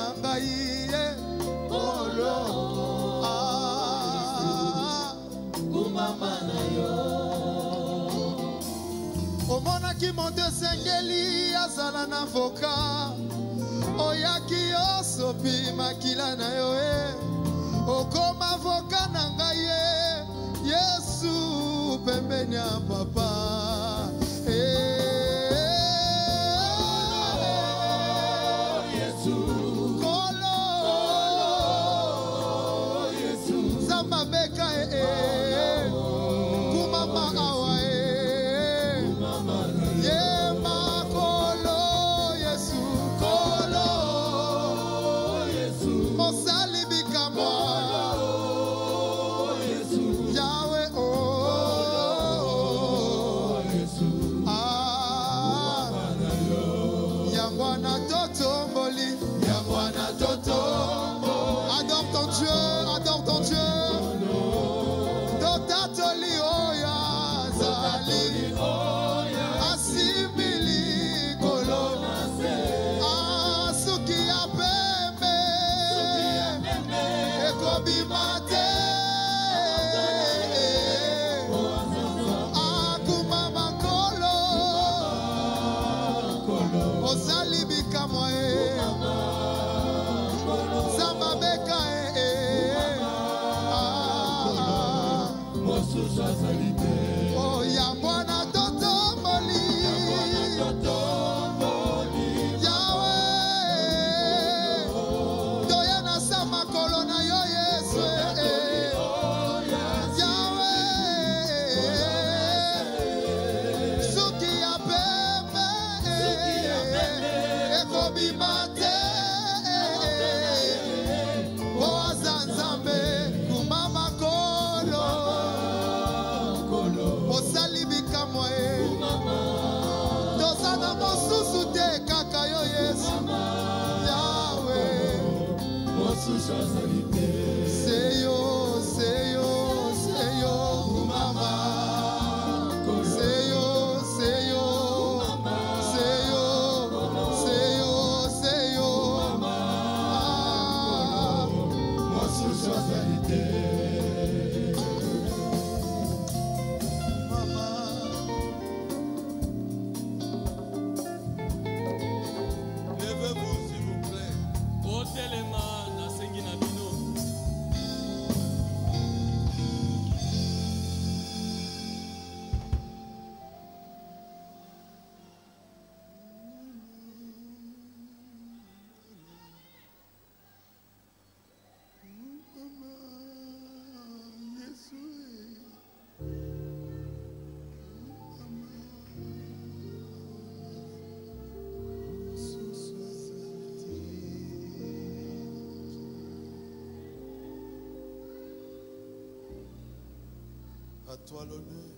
nangai olo kumama na yo. Omonaki moto sengeli azala na voka oyaki osopi makila na yo okoma voka na ngai Yesu pembeni ya papa Yesu kolo Yesu zamba beka kumama awa yema kolo Yesu kolo Yesu mosali bikama Yesu Yahweh Yesu Yangwana totomboli Yangwana totombo. Adore ton Dieu, adore ton Dieu. Dotatoli oya zali asimili kolo asuki ya pembe ekobimate akumama kolo ozali bikamwa zamba beka Mosusu azali te. oh yangwana totomboli Yahweh toya na sama kolo na yo Yesu Yahweh suki ya pembe ekobima te oza nzambe kumama kolo osali bikamwa toza na mosusu te kaka yo Yesu Yahweh Mosusu azali te. seyo seyo seyo kumama seyo seyo seyo seyo seyo Mosusu azali te. mama Levez-vous s'il vous plaît. Otelema na sengi na bino. à toi l'honneur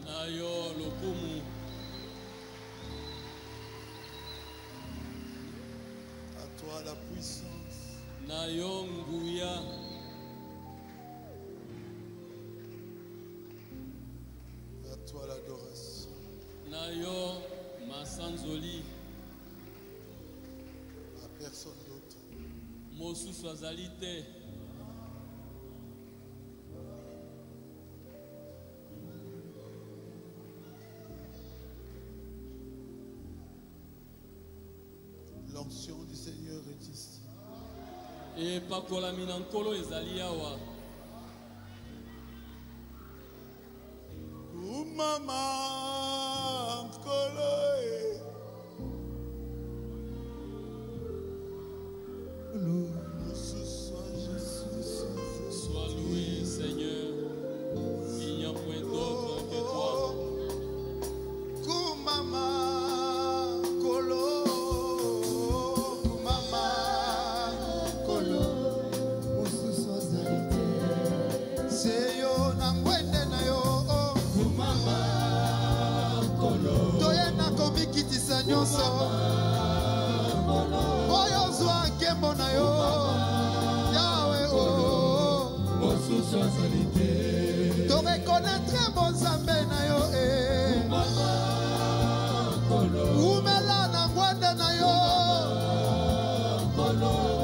Na yo lokumu. à toi la puissance Na yo nguya. à toi l'adoration Na yo masanzoli. à personne d'autre Mosusu azali te. l'onction du Seigneur est ici Epakolami na nkolo ezali awa. Mama nkolo Sois loué, Seigneur. Il n'y a point d'autre que toi. Kumama kolo kumama kolo mosusu azali te seyo na ngwende na yo Kumama kolo. toyenda komikitisa nyonso oyo ozwa nkembo na yo Yahweh Mosusu azali te. torekonetre bonzambe na yo Kumama kolo. umela na ngwende na yo Kolo.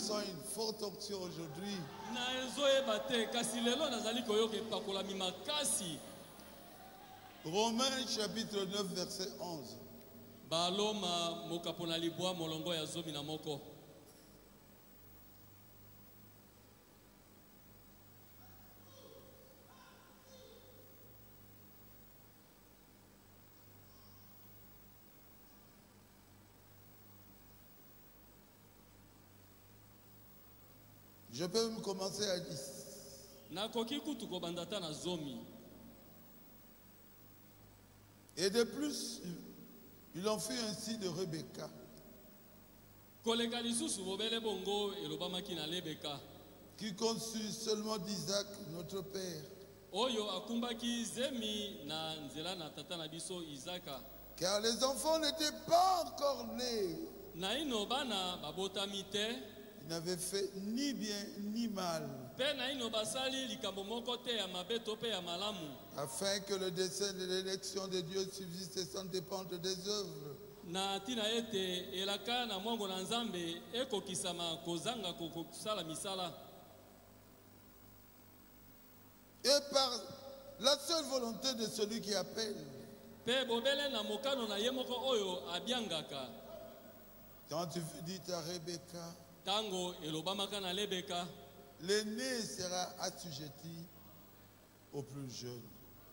sens une forte onction aujourd'hui. Na ezoyeba te kasi lelo nazali koyoka epakolami makasi. Romains chapitre 9 verset 11. Baloma mokapona libwa molongo ya zomi na moko. Je peux même commencer à 10. Nakoki kutu kobandata na zomi. Et de plus, il en fut ainsi de Rebecca. Koleka lisusu bobele bongo elobamaki na Lebeka. Qui conçut seulement d'Isaac, notre père. Oyo akumbaki zemi na nzela na tata na biso Isaka. Car les enfants n'étaient pas encore nés. Na ino bana babotami te. Ils n'avaient fait ni bien ni mal. Pe na ino basali likambo moko te ya mabe to pe ya malamu. Afin que le dessein de l'élection de Dieu subsiste sans dépendre des œuvres. Na tina ete elaka na mwango na Nzambe ekokisama kozanga kokosala misala. Et par la seule volonté de celui qui appelle. Pe bobele na mokano na ye moko oyo abiangaka. Quand tu dis à Rebecca, Tango elobamaka na Lebeka. L'aîné sera assujetti au plus jeune.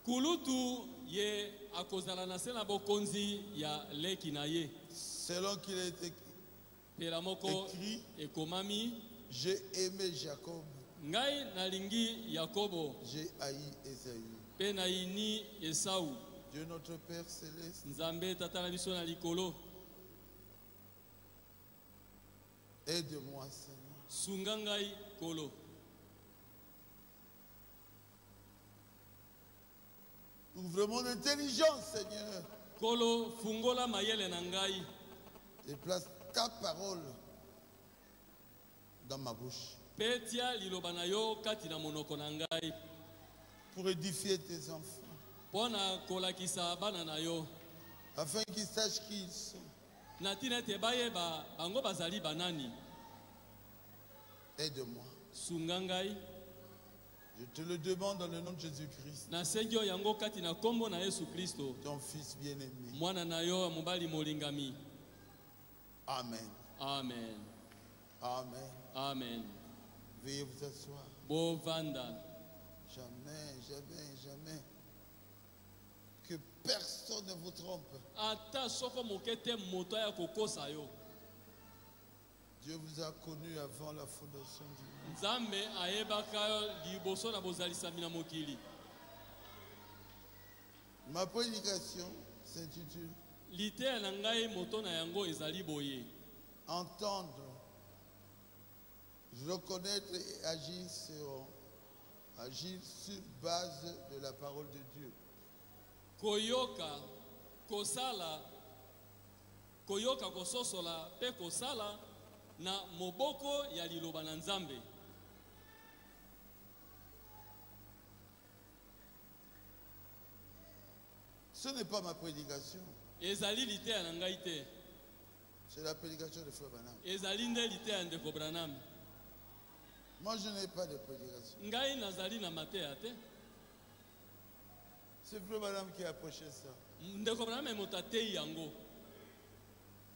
Kulutu ye akozala na se na bokonzi ya leki na ye. Selon qu'il a été Pela moko écrit, ekomami. j'ai aimé Jacob, Ngai nalingi Yakobo. j'ai haï Esaü. Pe na ini Esau. Dieu notre Père céleste, Nzambe tata na biso na likolo. aide-moi Seigneur. Sunga ngai kolo. Ouvre mon intelligence Seigneur. Kolo fungola mayele na ngai. Et place ta parole dans ma bouche. Petia liloba na yo kati na monoko na ngai. Pour édifier tes enfants. Pona kolakisa bana na yo. Afin qu'ils sachent qui ils sont. Na tina te bayeba bango bazali banani. Aide-moi. Sunga ngai. Je te le demande dans le nom de Jésus-Christ, Na sengyo yango kati na kombo na Yesu Kristo. ton fils bien-aimé. Mwana na yo mobali molingami. Amen. Amen. Amen. Amen. Veuillez vous asseoir. Bovanda. Jamais, jamais, jamais. Que personne ne vous trompe. Ata soko mokete moto ya kokosa yo. Dieu vous a connu avant la fondation du monde. Nzambe ayebaka liboso na bozalisami na mokili. Ma prédication s'intitule Liteya na ngai moto na yango ezali boye. Entendre, reconnaître et agir sur base de la parole de Dieu. Koyoka, kosala, koyoka kososola, pe kosala na moboko ya liloba na Nzambe. Ce n'est pas ma prédication, Ezali liteya na ngai te. c'est la prédication de Frère Branham. Ezali nde liteya ndeko Branham. Moi, je n'ai pas de prédication. Ngai nazali na mateya te. C'est Frère Branham qui a prêché ça. Ndeko Branham emotatei yango.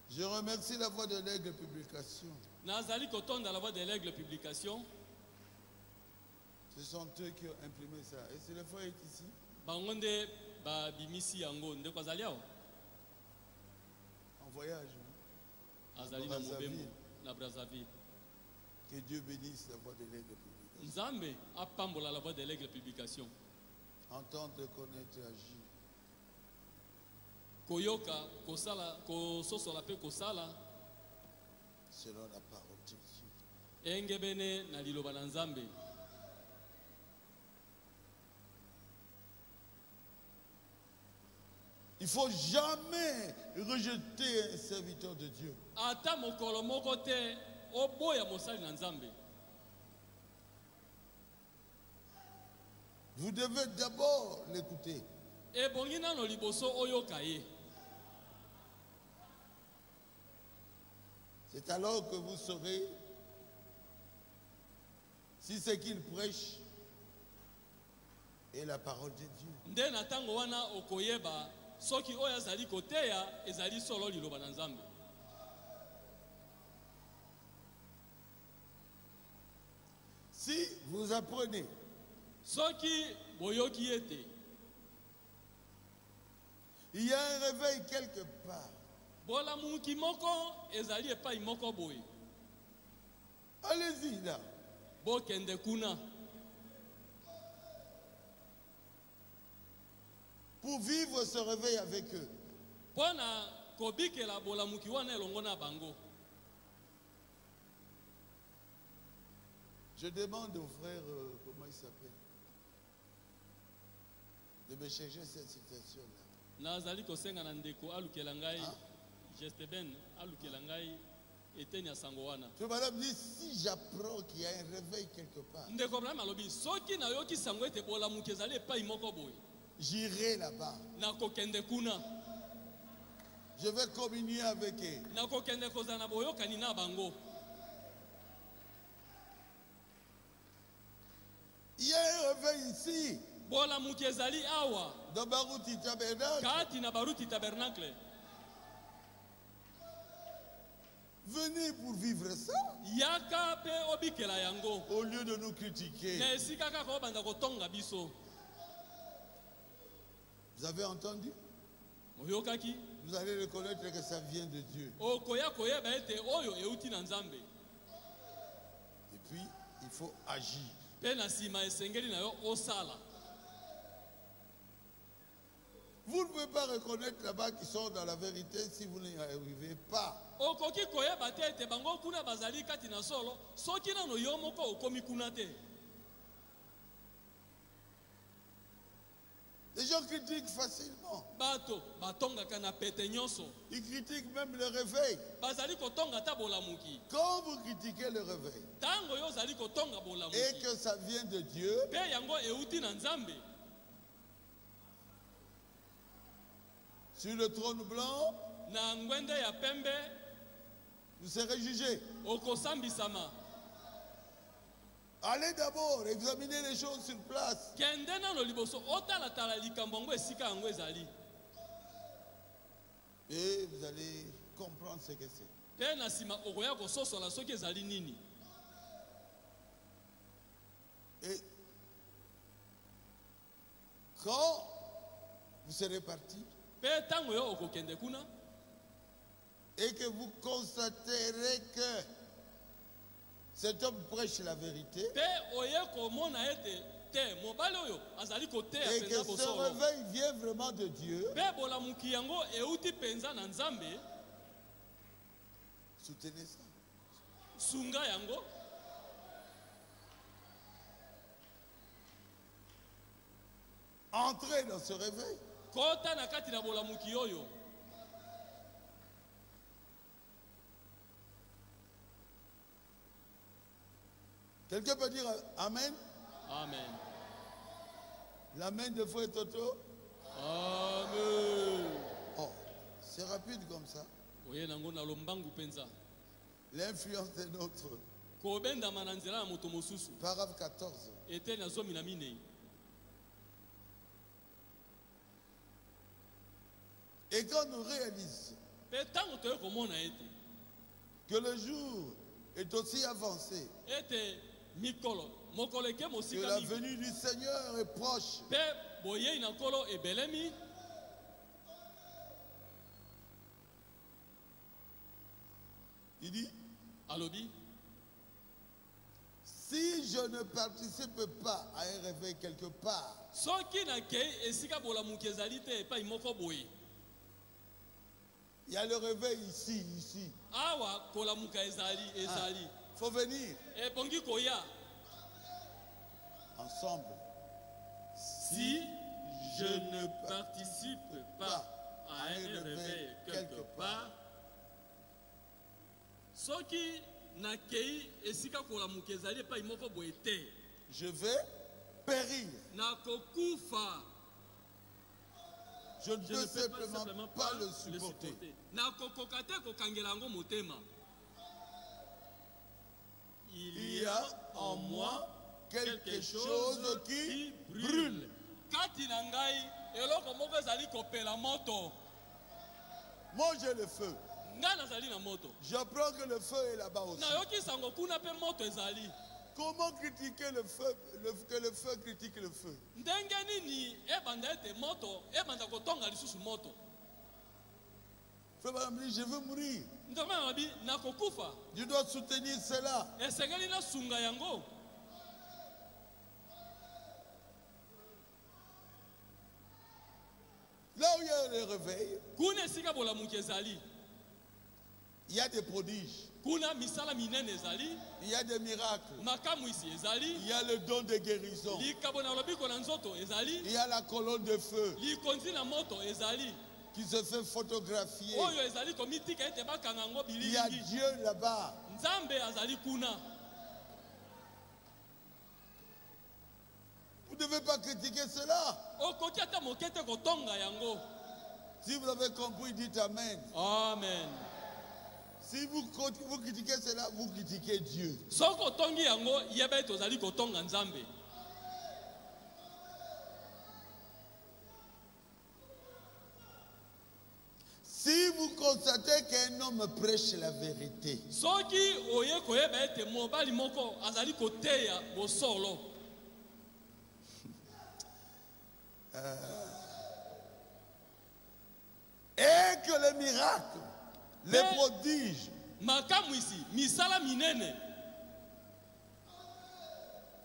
Je remercie la Voix de l'Aigle Publication. Nazali kotonda la Voix de l'Aigle Publication. Ce sont eux qui ont imprimé ça. Et c'est le frère est ici. Bango nde ba bimisi yango ndeko azali awa. En voyage. Hein. Azali na mobembo na Brazzaville. Que Dieu bénisse la Voix de l'Aigle Publication. Nzambe apambola la Voix de l'Aigle Publication. Entendre, connaître et agir. Koyoka, kosala, kososola pe kosala. Selon la parole de Dieu. Engebene na liloba na Nzambe. Il ne faut jamais rejeter un serviteur de Dieu. Ata mokolo moko te oboya mosali na Nzambe. Vous devez d'abord l'écouter. Ebongi nano liboso oyoka ye. C'est alors que vous saurez Si ce qu'il prêche est la parole de Dieu. nde na ntango wana okoyeba soki oyo azali koteya ezali solo liloba na Nzambe. Si vous apprenez Soki boyoki ete il y a un réveil quelque part, bolamuki moko ezali epai moko boye, allez-y là. bokende kuna Pour vivre ce réveil avec eux. mpona kobikela bolamuki wana elongo na bango. Je demande au frère, comment il s'appelle, de me chercher cette citation-là. Nazali kosenga na ndeko alukela ngai Gesteben alukela ngai eteni ya sango wana. Je me dis, si j'apprends qu'il y a un réveil quelque part, Ndeko Abraham alobi soki nayoki sango ete bolamuki ezali epai moko boye, j'irai là-bas. nakokende kuna, Je vais communier avec eux. nakokende kozala na boyokani na bango. Il y a un réveil ici, Bolamuki ezali awa dans Barouti Tabernacle. kati na Baruti Tabernacle. Venez pour vivre ça, Yaka pe obikela yango au lieu de nous critiquer. na esika kaka obanda kotonga biso. Vous avez entendu? Moyokaki Vous allez reconnaître que ça vient de Dieu. okoya koyeba ete oyo euti na Nzambe. Et puis, il faut agir. Pe na sima esengeli na yo osala. Vous ne pouvez pas reconnaître là-bas qu'ils sont dans la vérité si vous n'y arrivez pas. Okoki koyeba te ete bango kuna bazali kati na solo soki nano yo moko okomi kuna te. Les gens critiquent facilement. Bato batongaka na pete nyonso, Ils critiquent même le réveil. bazali kotonga ta bolamuki. Quand vous critiquez le réveil Tango yo zali kotonga et bolamuki que ça vient de Dieu, pe yango euti na Nzambe, sur le trône blanc, na ngwende ya pembe vous serez jugés. okosambisama. Allez d'abord examiner les choses sur place. Kende nano liboso otalatala likambo yango esika yango ezali, Et vous allez comprendre ce que c'est. pe na sima okoya kososola soki ezali nini. Et quand vous serez parti Pe tango yo okokende kuna et que vous constaterez que cet homme prêche la vérité pe oye komona ete te mobali oyo azali koteya et que penza ce bosolo, réveil vient vraiment de Dieu, pe bolamuki yango euti penza na Nzambe, soutenez ça. sunga yango. Entrez dans ce réveil. Kota na kati na bolamuki oyo. Quelqu'un peut dire Amen? Amen. L'amen de Frère Toto? Amen. Oh, c'est rapide comme ça. Oye nango na lombangu penza. L'influence des nôtres. Kobenda mananzela na moto mosusu. Paragraphe 14. Ete na zomi na minei. Et quand nous réalisons Pe tango toye komona ete que le jour est aussi avancé, ete mikolo mokolo eke que mosika la mingi, venue du Seigneur est proche, pe boyei na nkolo ebelemi, il dit, alobi si je ne participe pas à un réveil quelque part, soki nakei esika bolamuki ezali te epai moko boye, il y a le réveil ici. awa kolamuka ezali. Il faut venir Ebongi koya. ensemble. Si je ne participe pas à un réveil quelque part, soki nakei esika kolamuka ezali epai moko boye te, Je vais périr. nakokufa. Je ne Je peux ne peux simplement pas le supporter. nakokoka te kokangela yango motema. il y a en moi quelque chose qui brûle. Kati na ngai eloko moko ezali kopela moto. Moi j'ai le feu. Nga nazali na moto. J'apprends que le feu est là-bas aussi. Na yoki sango kuna pe moto ezali. Comment critiquer le feu, que le feu critique le feu? Ndenge nini ebanda ete moto ebanda kotonga lisusu moto. Frère Madame, je veux mourir. Ndoma mabi na kokufa. Je dois soutenir cela. Esengeli na sunga yango. Là où il y a le réveil, Kuna sika bolamuki ezali. il y a des prodiges, Kuna misala minene ezali. il y a des miracles, Makamu isi ezali. il y a le don de guérison, Likabo na lobiko na nzoto ezali. il y a la colonne de feu Likonzi na moto ezali. qui se fait photographier. Oyo ezali komitika ete bakanga ngo Il y a bilingi. Dieu là-bas. Nzambe azali kuna. Vous ne devez pas critiquer cela. Okoki ata mokete kotonga yango. Si vous avez compris, dites Amen. Amen. Si vous critiquez cela, vous critiquez Dieu. Soko tongi yango yeba ete ozali kotonga Nzambe. Si vous constatez qu'un homme prêche la vérité, Soki oye koyeba ete mobali moko azali koteya bosolo. et que les miracles, les Mais- prodiges Makamu isi misala minene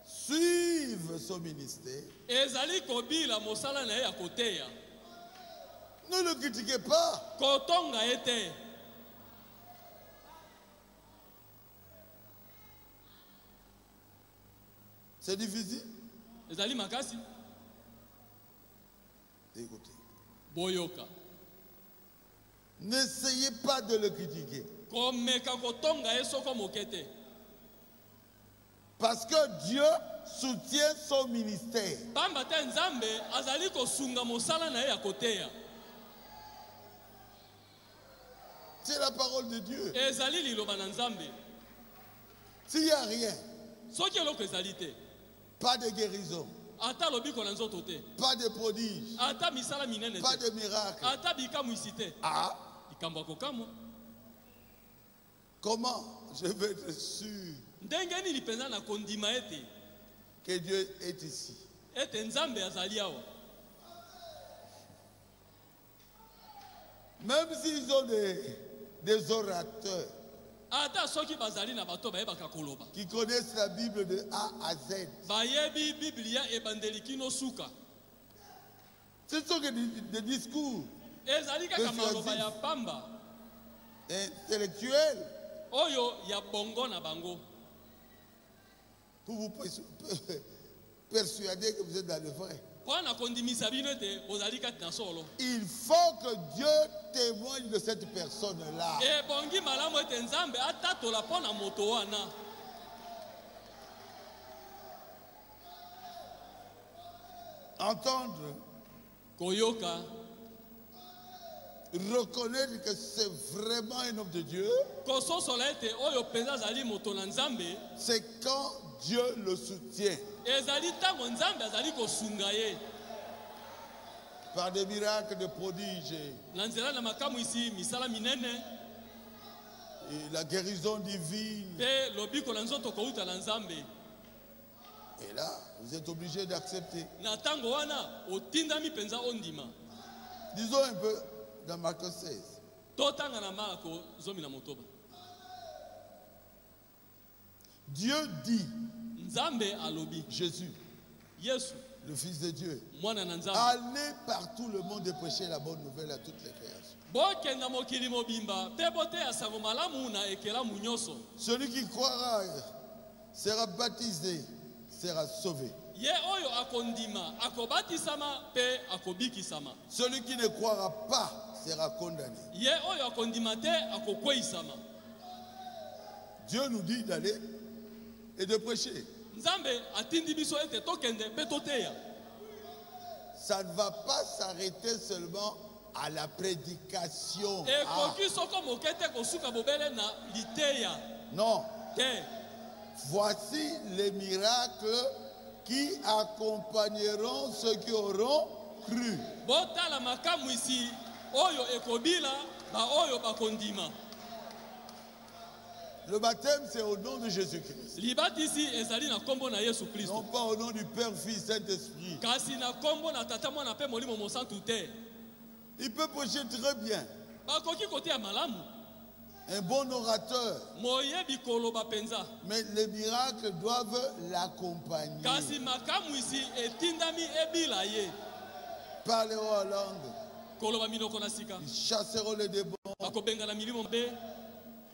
suivent son ministère, ezali kobila mosala na ye ya koteya. ne le critiquez pas. Kotonga ete. C'est difficile. Ezali makasi. Écoutez, Boyoka. n'essayez pas de le critiquer. Komeka kotonga ye soko mokete. Parce que Dieu soutient son ministère. Pamba te Nzambe azali kosunga mosala na ye ya koteya. C'est la parole de Dieu. Ezali liloba na Nzambe. S'il n'y a rien, Soki eloko ezali te. pas de guérison, Ata lobiko na nzoto te. pas de prodige, Ata misala minene pas te. de miracle. Ata bikamu isi te. Ah, Likambo ya kokamwa. comment je vais être sûr Ndenge nini penza na kondima ete que Dieu est ici? ete Nzambe azali awa. Même s'ils ont des orateurs Ata soki bazali na bato bayebaka koloba. qui connaissent la Bible de A à Z, Bayebi Biblia ebandeli kino suka. ce sont que des discours Ezali kaka maloba ya pamba. intellectuels Oyo ya bongo na bango. pour vous persuader que vous êtes dans le vrai. Wana kondimisa bino ete ozali kati na solo. Il faut que Dieu témoigne de cette personne-là. Ebongi malamu ete Nzambe atatola mpo na moto wana. Entendre, Koyoka, reconnaître que c'est vraiment un homme de Dieu, kososola ete oyo penza azali moto na Nzambe. c'est quand Dieu le soutient Ezali ntango Nzambe azali kosunga ye. par des miracles, des prodiges, Na nzela na makamu isi misala minene. et la guérison divine. Pe lobiko na nzoto kouta na Nzambe. Et là, vous êtes obligé d'accepter. Na ntango wana otindami penza ondima. Disons un peu dans Marc 16. Totanga na Marko zomi na motoba. Dieu dit, Nzambe alobi. Jésus, Yesu, le Fils de Dieu, mwana na Nzambe. allez par tout le monde et prêchez la bonne nouvelle à toutes les créations. Bokenda mokili mobimba pe boteya sango malamu na ekelamu nyonso. Celui qui croira sera baptisé, sera sauvé. Ye oyo akondima akobatisama pe akobikisama. Celui qui ne croira pas sera condamné. Ye oyo akondima te akokweyisama. Dieu nous dit d'aller et de prêcher. Nzambe atindi biso ete tokende pe toteya. Ça ne va pas s'arrêter seulement à la prédication. Ah, Ekoki soko mokete kosuka bobele na liteya non, te. voici les miracles qui accompagneront ceux qui auront cru. Botala makamu isi oyo ekobila ba oyo bakondima. Le baptême, c'est au nom de Jésus-Christ. Libatisi ezali na kombo na Yesu Kristo. Non pas au nom du Père, Fils, Saint-Esprit. Kasi na kombo na tata mwana pe molimo mosantu te. Il peut prêcher très bien. Bakoki kote ya malamu. Un bon orateur. Moyebi koloba penza. Mais les miracles doivent l'accompagner. Kasi makamu isi etindami ebila ye. Parleront en langue. Koloba minoko na sika. Ils chasseront les démons. Bakobenga na milimo mbe.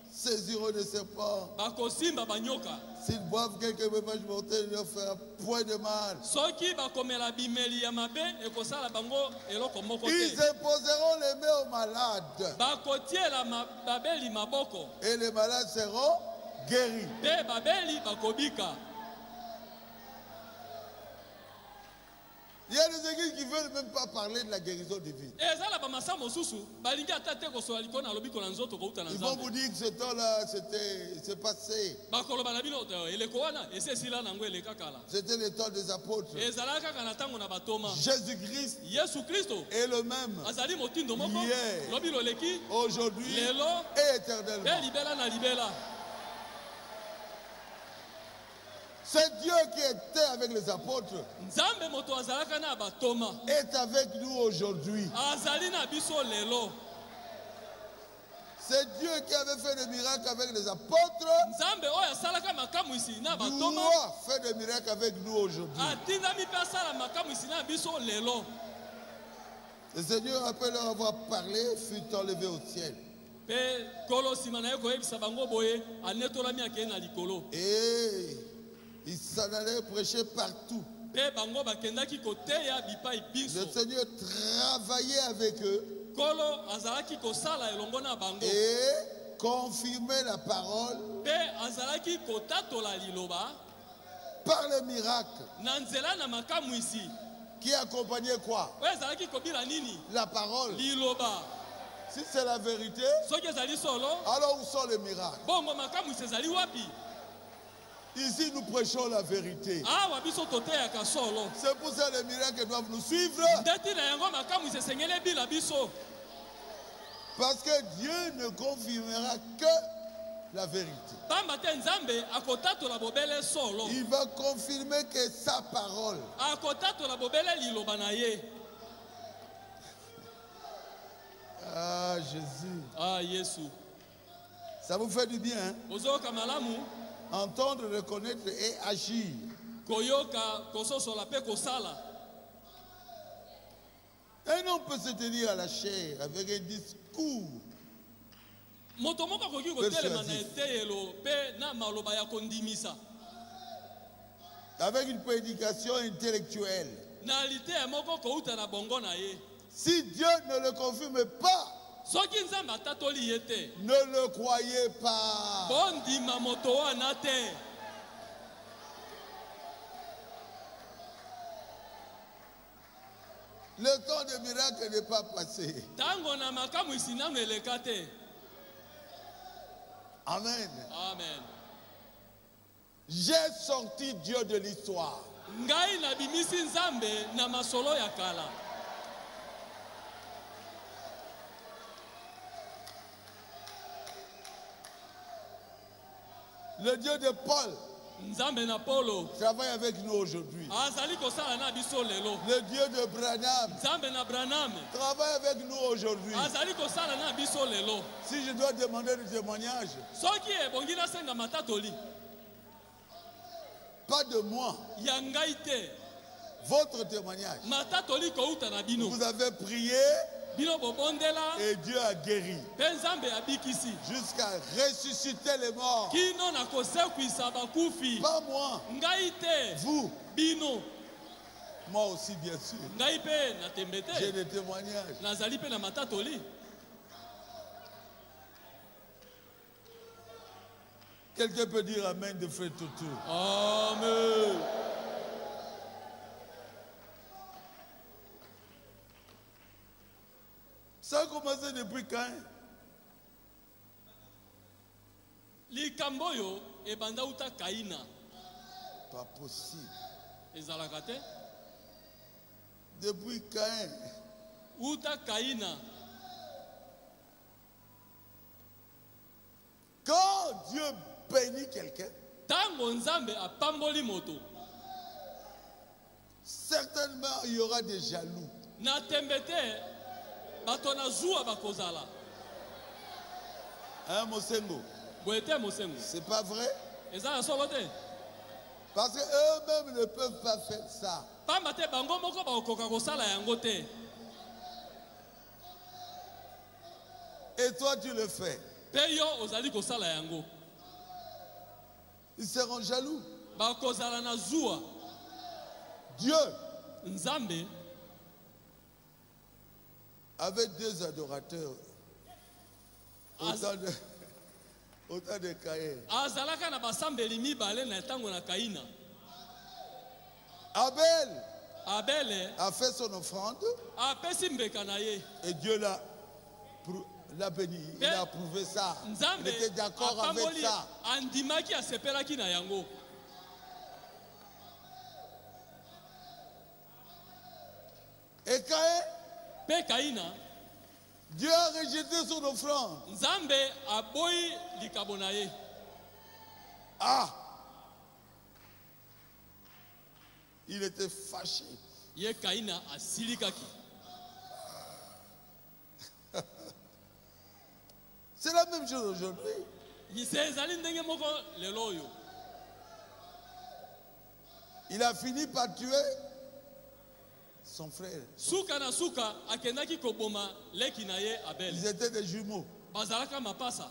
Saisiront des serpents. Bakosimba banyoka. S'ils boivent quelques breuvages mortels, ils leur fera point de mal. Soki bakomela bimeli ya mabe ekosala bango eloko moko te. Ils imposeront les mains aux malades. Bakotiela babeli maboko. Et les malades seront guéris. Pe babeli bakobika. Il y a des églises qui ne veulent même pas parler de la guérison divine. Ezala ba masa mosusu balingi atate ko so aliko na lobiko na nzoto ko utana Ils vont vous nzambe. dire que ce temps-là, c'est passé. Bakoloba na bino eleko wana esesila nango eleka kala. C'était le temps des apôtres. Ezala kaka na tango na batoma. Jésus-Christ Yesu Kristo est le même azali motindo moko. Hier. Lobilo leki aujourd'hui lelo et éternellement. pe libela na libela. C'est Dieu qui était avec les apôtres Nzambe moto azalaka na batoma. est avec nous aujourd'hui. Azali na biso lelo. C'est Dieu qui avait fait des miracles avec les apôtres. Nzambe oyo asalaka makamu isi na batoma. Doit faire des miracles avec nous aujourd'hui. Atindami pe asala makamu isi na biso lelo. Le Seigneur, après leur avoir parlé, fut enlevé au ciel. Pe kolo sima na ye koyebisa bango boye anetolami akeye na likolo. Et il s'en allait prêcher partout. Pe bango bakendaki koteya bipai biso. Le Seigneur travaillait avec eux Kolo azalaki kosala elongo na bango. et confirmait la parole Pe azalaki kotatola liloba par les miracles na nzela na makamu isi. qui accompagnaient quoi? Oyo ezalaki kobila nini? La parole. Liloba. Si c'est la vérité, Soki ezali solo, alors où sont les miracles? bongo makamu isi ezali wapi? Ici, nous prêchons la vérité. Awa biso toteyaka solo. C'est pour ça que les miracles doivent nous suivre. Ndeti na yango makamu isi esengeli ebila biso. Parce que Dieu ne confirmera que la vérité. Pamba te Nzambe akotatola bobele solo. Il va confirmer que sa parole. Akotatola bobele liloba na ye. Ah, Jésus. Ah Yesu. Ça vous fait du bien, hein? Ozoka malamu Entendre, reconnaître et agir. koyoka kososola pe kosala. Un homme peut se tenir à la chair avec un discours. Moto moko akoki kotelema na eteyelo pe na maloba ya kondimisa. Avec une prédication intellectuelle. Na liteya moko kouta na bongo na ye. Si Dieu ne le confirme pas, Soki Nzambe atatoli ye te, ne le croyez pas. bondima moto wana te. Le temps des miracles n'est pas passé. Tango na makamu isi nanu eleka te. Amen. Amen. J'ai sorti Dieu de l'histoire. Ngai na bimisi Nzambe na masolo ya kala. Le Dieu de Paul Nzambe na Polo travaille avec nous aujourd'hui. azali kosala na biso lelo. Le Dieu de Branham Nzambe na Branham travaille avec nous aujourd'hui. azali kosala na biso lelo. Si je dois demander du témoignage, Soki ebongi nasenga matatoli pas de moi, ya ngai te, votre témoignage. matatoli kouta na bino. Vous avez prié Bino bobondela et Dieu a guéri pe Nzambe abikisi. jusqu'à ressusciter les morts. Kino na kosekwisa bakufi. Pas moi, Ngai te, vous, bino. moi aussi bien sûr. Ngai pe na tembe J'ai te. des témoignages. Nazali pe na matatoli. Quelqu'un peut dire Amen de frère Toutou. Amen. Ça a commencé depuis quand? likambo oyo ebanda uta Kaina. Pas possible. Ezalaka te. Depuis Caïn. Uta Kaina. Quand Dieu bénit quelqu'un, Tango nzambe apamboli moto. certainement il y aura des jaloux. Na tembete bato na zuwa bakozala. Hein, Mosengo? Boete mosengo. C'est pas vrai? Ezala solo te. Parce qu'eux-mêmes ne peuvent pas faire ça. Pamba te bango moko bakoka kosala yango te. Et toi, tu le fais. Pe yo ozali kosala yango. Ils seront jaloux. Bakozala na zuwa. Dieu Nzambe avait deux adorateurs autant de Caïn. azalaka na basambeli mibale na tango na Kaina. Abel Abele a fait son offrande apesi mbeka na ye. et Dieu l'a béni. Il a approuvé ça. Il Nzambe était d'accord avec apamboli ça. andimaki asepelaki na yango. Et Caïn, Pe Kaina Dieu a rejeté son offrande. Nzambe aboyi likabo na ye. Ah! Il était fâché. Ye Kaina asilikaki. C'est la même chose aujourd'hui. Yise ezali ndenge moko lelo oyo. Il a fini par tuer son frère. Suka na suka akendaki koboma leki na ye Abel. Ils étaient des jumeaux. Bazalaka mapasa.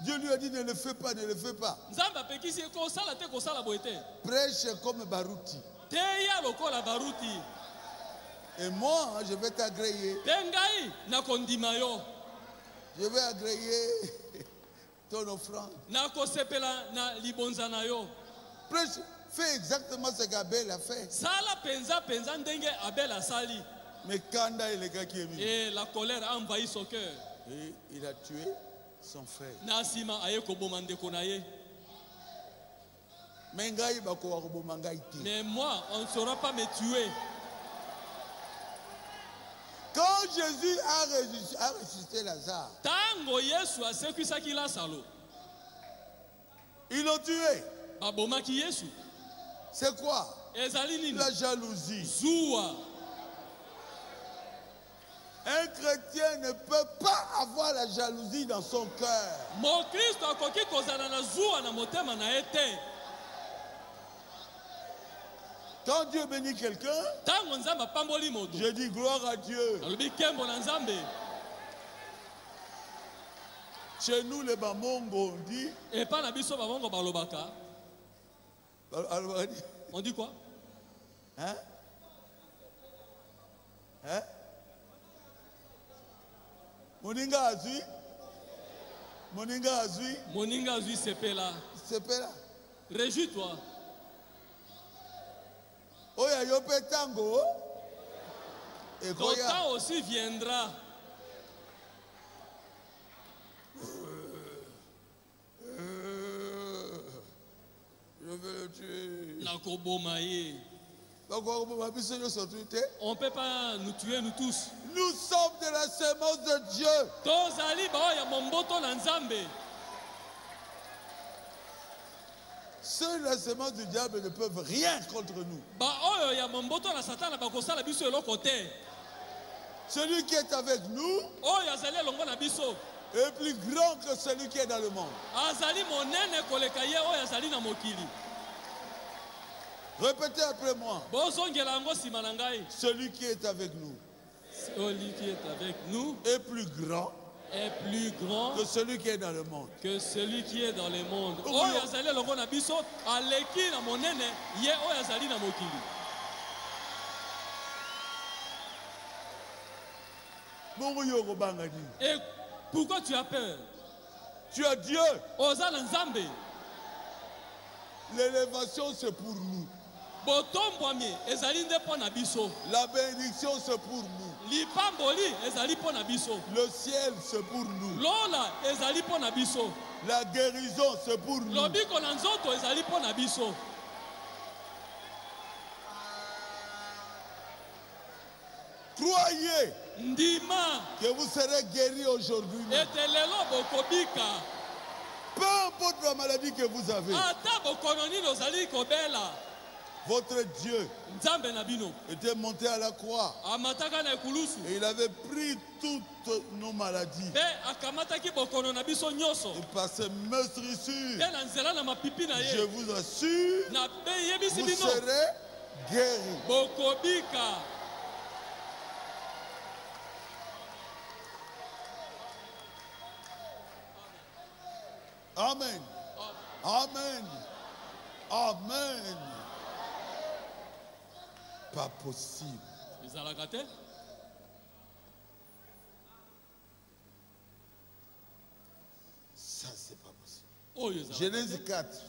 Dieu lui a dit ne le fais pas, ne le fais pas. Nzambe apekisi kosala te kosala boete. Prêche comme Barouti. Te ya lokola baruti. Et moi, je vais t'agréer. Te ngai na kondima yo. Je vais agréer ton offrande. Na kosepela na libonza na yo. Prêche, fais exactement ce qu'Abel a fait. Sala penza ndenge Abel asali. Mais Kanda et les gars qui est mis. Et la colère a envahi son cœur. Et il a tué son frère. Na sima aye koboma ndeko na ye. Mais ngai bako wakoboma ngai te. Mais moi, on ne saura pas me tuer. Quand Jésus a ressuscité Lazare, Tango Yesu asekwisaki Lazaro. ils l'ont tué. Babomaki Yesu. C'est quoi? Ezali nini? La jalousie. Zuwa. Un chrétien ne peut pas avoir la jalousie dans son cœur. Mon Christ akoki kozala na zuwa na motema na ete. Quand Dieu bénit quelqu'un, Tango nzambe apamboli moto. je dis gloire à Dieu. Alobi kembo na nzambe. Chez nous, les Bamongo, on dit. Epa na biso babongo balobaka. On dit quoi? Hein? Hein? Moninga azui? Moninga azui? Moninga azui sepela. Sepela. Réjouis-toi. Oya yope tango. Et Ton temps aussi viendra. Je vais le tuer. Nakobomaye. On ne peut pas nous tuer, nous tous. Nous sommes de la sémence de Dieu. Tozali ba ya momboto na nzambe. Ceux de la sémence du diable ne peuvent rien contre nous. Ba oyo ya momboto na satana ba kosala biso eloko te. Celui qui est avec nous oyo azali elongo na biso est plus grand que celui qui est dans le monde. Azali monene koleka ye oyo azali na mokili. Répétez après moi. Bozongela yango sima na ngai. Celui qui est avec nous. Celui qui est avec nous est plus grand que celui qui est dans le monde. Que celui qui est dans le monde. Oyo azali elongo na biso aleki na monene ye oyo azali na mokili. Et pourquoi tu as peur? Tu as Dieu. Oza na nzambe. L'élévation c'est pour nous. botombwami ezali nde mpo na biso. La bénédiction, c'est pour nous. Lipamboli ezali mpo na biso. Le ciel, c'est pour nous. Lola ezali mpo na biso. La guérison, c'est pour nous. Lobiko na nzoto ezali mpo na biso. Croyez Ndima que vous serez guéris aujourd'hui. ete lelo bokobika. Peu importe la maladie que vous avez, Ata bokono nini ozali kobela. votre Dieu Nzambe na bino était monté à la croix amataka na ekulusu. et il avait pris toutes nos maladies. Mpe akamataki bokono na biso nyonso. Et par ces meurtrissures, Mpe na nzela na mapipi na je ye. vous assure, Na be yebisi vous bino serez guéris. bokobika. Amen. Amen. Amen. Pas possible. Ezalaka te. Ça, c'est pas possible. Oyo ezalaka Genèse te. 4,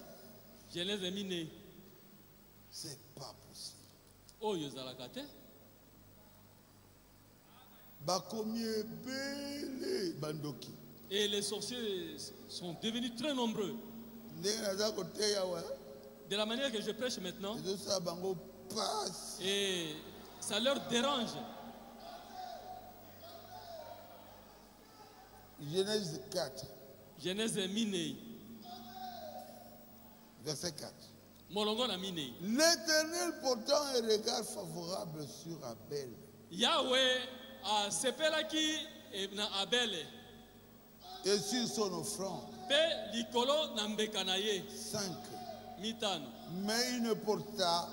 Genèse mine. c'est pas possible. Oyo ezalaka te. Bakomi ebele bandoki. Et les sorciers sont devenus très nombreux. Ndenge naza koteya wa, De la manière que je prêche maintenant, ezosala bango passe. et ça leur dérange. Genèse 4, Genèse minei. verset 4. Molongo na minei. L'Éternel portant un regard favorable sur Abel Yahweh a sepelaki na Abele. et sur son offrande, Pe likolo na mbeka na ye 5. mitano. Mais il ne porta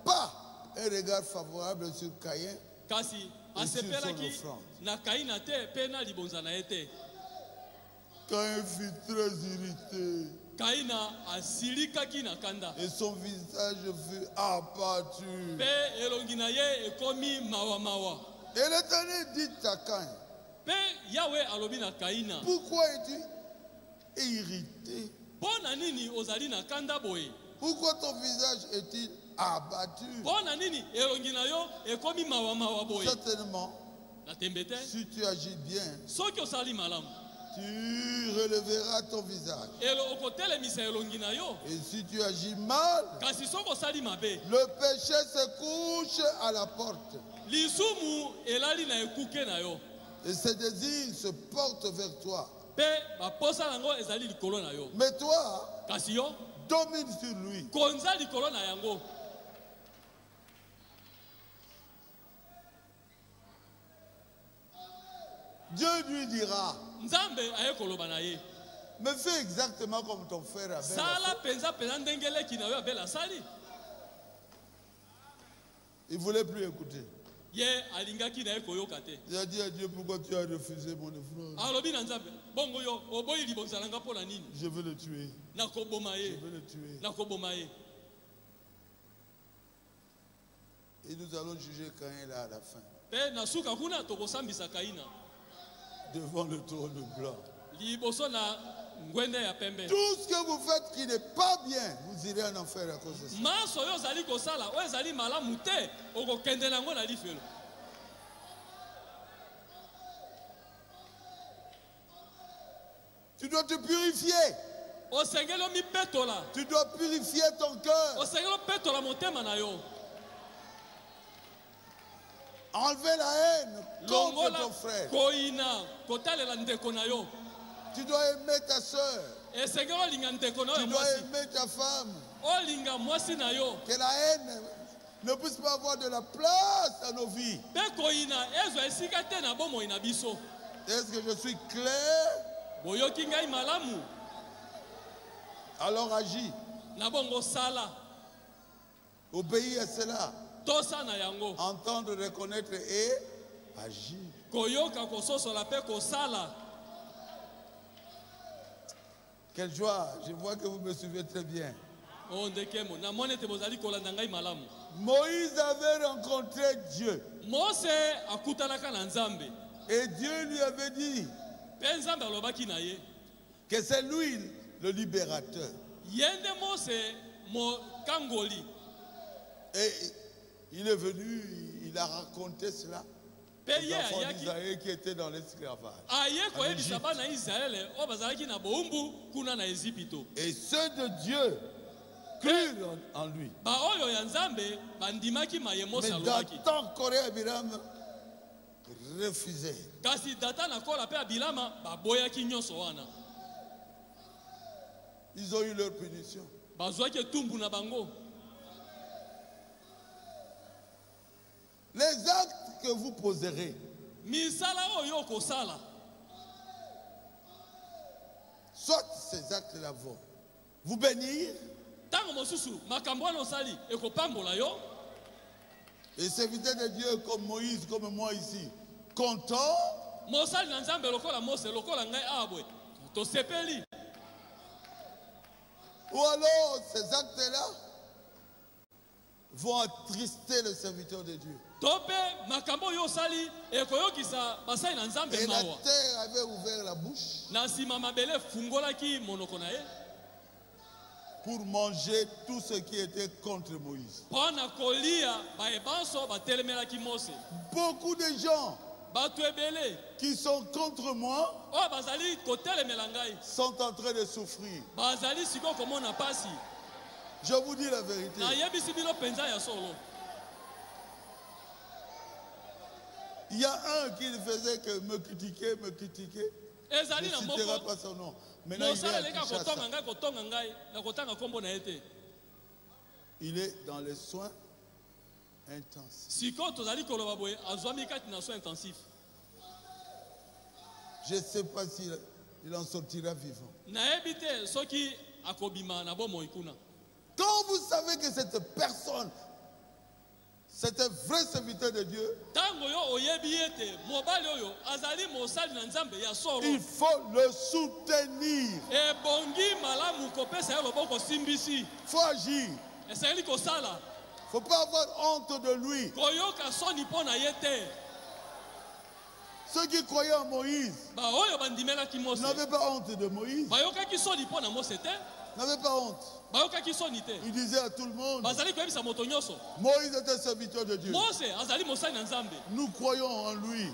pas un regard favorable sur Caïn. Kasi Et sur asepelaki son offrande. na Kaina te pe na libonza na ye te. Caïn fut très irrité Kaina asilikaki na kanda. et son visage fut abattu. Pe elongi na ye ekomi mawa mawa. Et l'Éternel dit à Caïn, Pe Yahweh alobi na Kaina. pourquoi es-tu irrité? Pona nini ozali na kanda boye? Pourquoi ton visage est-il abattu? Pona nini elongi na yo ekomi mawa mawa boye? Certainement, Na tembe te. si tu agis bien, Soki osali malamu, tu releveras ton visage. elo okotelemisa elongi na yo. Et si tu agis mal, Kasi soki osali mabe, le péché se couche à la porte. lisumu elali na ekuke na yo. Et ses désirs se portent vers toi. Pe baposa nango ezali likolo na yo. Mais toi, Kasi yo domine sur lui. konza likolo na yango. Dieu lui dira, Nzambe aye koloba na ye. mais fais exactement comme ton frère Abel. a Sala fait. penza penza ndengeleki na yo abela sali. Il ne voulait plus écouter. Ye alingaki na ye koyoka te. Il a dit à Dieu, pourquoi tu as refusé mon frère? Alobi na Nzambe, bongo yo oboyi libonza nanga pona nini? Je veux le tuer. Na koboma Je ye. veux le tuer. Na koboma ye. Et nous allons juger Caïn là à la fin. Pe na suka kuna tokosambisa Kaina. Devant le trône blanc. Liboso na ngwende ya pembe. Tout ce que vous faites qui n'est pas bien, vous irez en enfer à cause de ça. Maso yo zali kosala, o ezali malamu te, okokende nango na lifelo. Tu dois te purifier. Osengeli omipetola. Tu dois purifier ton cœur. Osengeli opetola motema na yo. Enlever la haine contre Longola ton frère. koina kotalela ndeko na yo. Tu dois aimer ta soeur. Esengeli olinga ndeko na yo Tu ya dois mwasi. aimer ta femme. Olinga mwasi na yo. Que la haine ne puisse pas avoir de la place dans nos vies. Pe koina ezwa esika te na bomoi na biso. Est-ce que je suis clair? Boyoki ngai malamu. Alors agis. Na bongo sala. Obéis à cela. Tosa na yango. Entendre, reconnaître et agir. Koyoka kososola pe kosala. Quelle joie. Je vois que vous me suivez très bien. O ndekemo na mone te bozali kolanda ngai malamu. Moïse avait rencontré Dieu. Mose akutanaka na Nzambe. Et Dieu lui avait dit Pe Nzambe alobaki na ye. que c'est lui le libérateur. Yende Mose mo kangoli. Et il est venu, il a raconté cela aux enfants d'Israël qui étaient dans l'esclavage. Et ceux de Dieu crurent en lui. Mais Dathan, Coré et Abiram refusaient. Ils ont eu leur punition. Les actes que vous poserez, soit ces actes-là vont vous bénir, et serviteurs de Dieu comme Moïse, comme moi ici, content, ou alors ces actes-là vont attrister le serviteur de Dieu. Et la terre avait ouvert la bouche pour manger tout ce qui était contre Moïse. Beaucoup de gens qui sont contre moi sont en train de souffrir. Je vous dis la vérité. Il y a un qui ne faisait que me critiquer. Je ne citerai pas son nom. Maintenant, il est dans les soins intensifs. Je ne sais pas s'il en sortira vivant. Quand vous savez que cette personne, c'est un vrai serviteur de Dieu, il faut le soutenir. Il faut agir. Il ne faut pas avoir honte de lui. Ceux qui croyaient en Moïse n'avaient pas honte de Moïse. N'avaient pas honte. Il disait à tout le monde, Moïse est un serviteur de Dieu. Nous croyons en lui.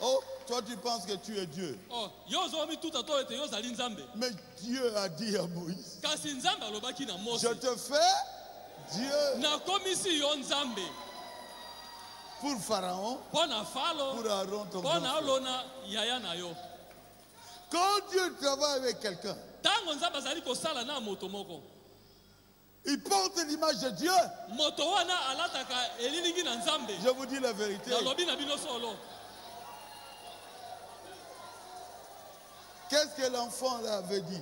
Oh, toi tu penses que tu es Dieu. Mais Dieu a dit à Moïse, je te fais Dieu pour Pharaon, pour Aaron ton grand frère. Quand Dieu travaille avec quelqu'un, il porte l'image de Dieu. Je vous dis la vérité. Qu'est-ce que l'enfant là avait dit?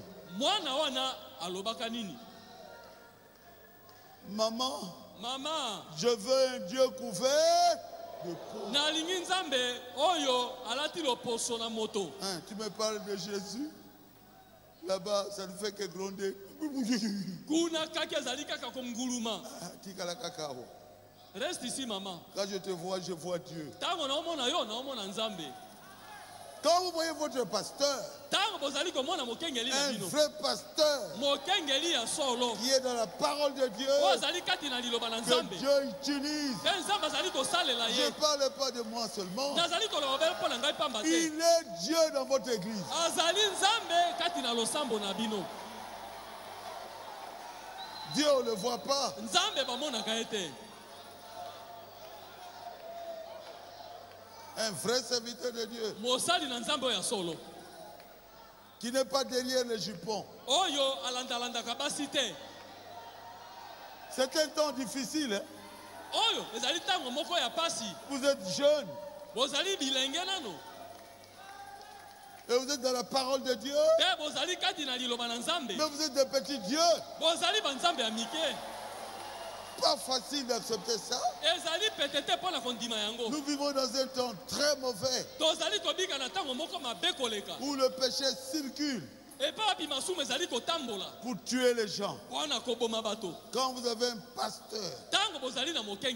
Maman, je veux un Dieu couvert de peau. Hein, tu me parles de Jésus? Là-bas, ça ne fait que gronder. Reste ici, maman. Quand je te vois, je vois Dieu. Quand vous voyez votre pasteur, un vrai pasteur qui est dans la parole de Dieu, que Dieu utilise, je ne parle pas de moi seulement, il est Dieu dans votre église. Dieu, on ne le voit pas. Un vrai serviteur de Dieu qui n'est pas derrière les jupons. C'est un temps difficile. Hein? Vous êtes jeune. Et vous êtes dans la parole de Dieu. Mais vous êtes des petits dieux. Pas facile d'accepter ça. Nous vivons dans un temps très mauvais où le péché circule pour tuer les gens. Quand vous avez un pasteur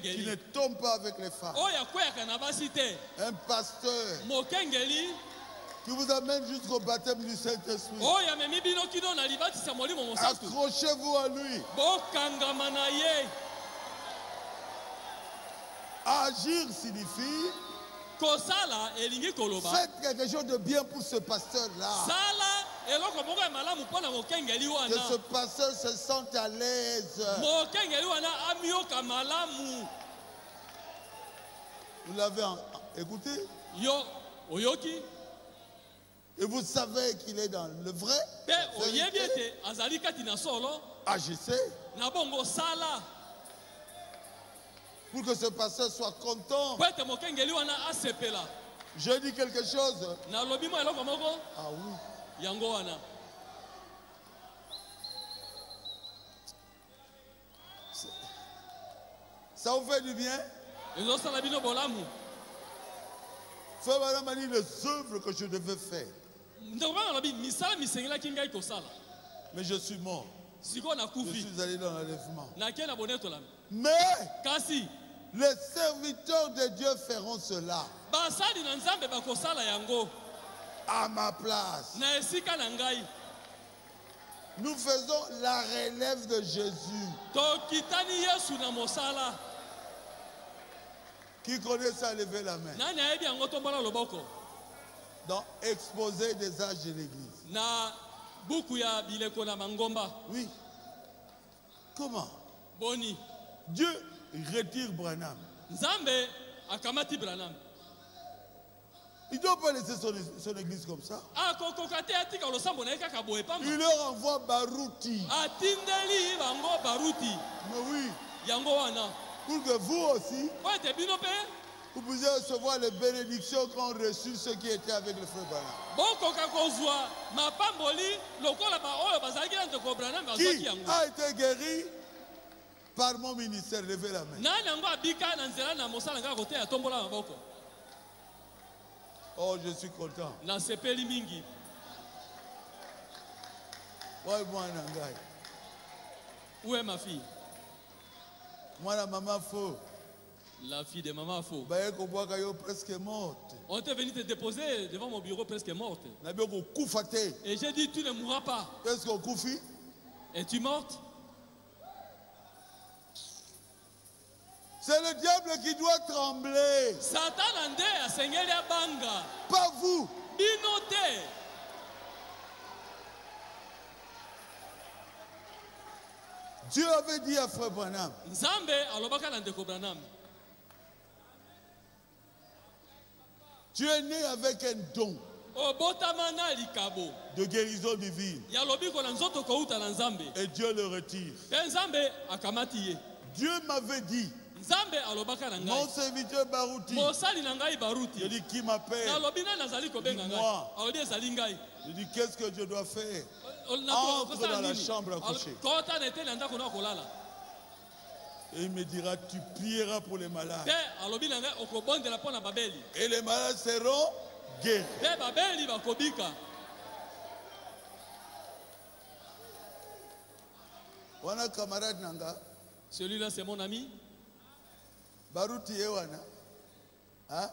qui ne tombe pas avec les femmes, un pasteur qui vous amène jusqu'au baptême du Saint-Esprit. Accrochez-vous à lui. Agir signifie faites quelque chose de bien pour ce pasteur-là. Que ce pasteur se sente à l'aise. Vous l'avez écouté? Et vous savez qu'il est dans le vrai. Agissez. Pour que ce pasteur soit content. Je dis quelque chose. Ah oui. Ça vous fait du bien? Frère Madame a dit les œuvres que je devais faire. Mais je suis mort. Je suis allé dans l'enlèvement. Mais les serviteurs de Dieu feront cela à ma place. Nous faisons la relève de Jésus. Qui connaît ça, levez la main. Dans Exposé des âges de l'Église. Oui. Comment? Dieu retire Branham. Il ne doit pas laisser son église comme ça. Il leur envoie Baruti. Mais oui. Pour que vous aussi, vous puissiez recevoir les bénédictions qu'ont reçues ceux qui étaient avec le frère Branham. Qui a été guéri par mon ministère? Levez la main. Oh, je suis content. Où est ma fille? Moi, la maman faux. La fille de maman faux. Presque morte. On était venu te déposer devant mon bureau presque morte. Et j'ai dit, tu ne mourras pas. Es-tu morte? C'est le diable qui doit trembler. Pas vous. Dieu avait dit à frère Branham. Tu es né avec un don de guérison divine. Et Dieu le retire. Dieu m'avait dit, mon serviteur Baruti, je dis qui m'appelle? Moi. Je dis qu'est-ce que je dois faire? Entre dans la chambre à coucher. Et il me dira, tu prieras pour les malades. Et les malades seront guéris. Wana camarade nanga. Celui-là c'est mon ami. Baruti ewana. Hein?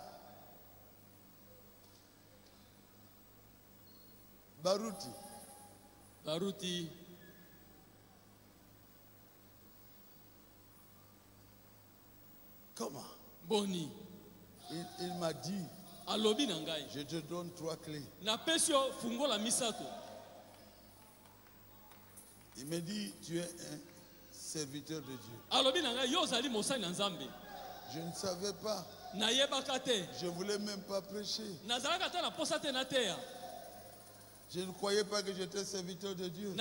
Baruti. Comment? Boni. Il m'a dit, je te donne 3 clés. Il me dit, tu es un serviteur de Dieu. Je ne savais pas. Je ne voulais même pas prêcher. Je ne croyais pas que j'étais serviteur de Dieu.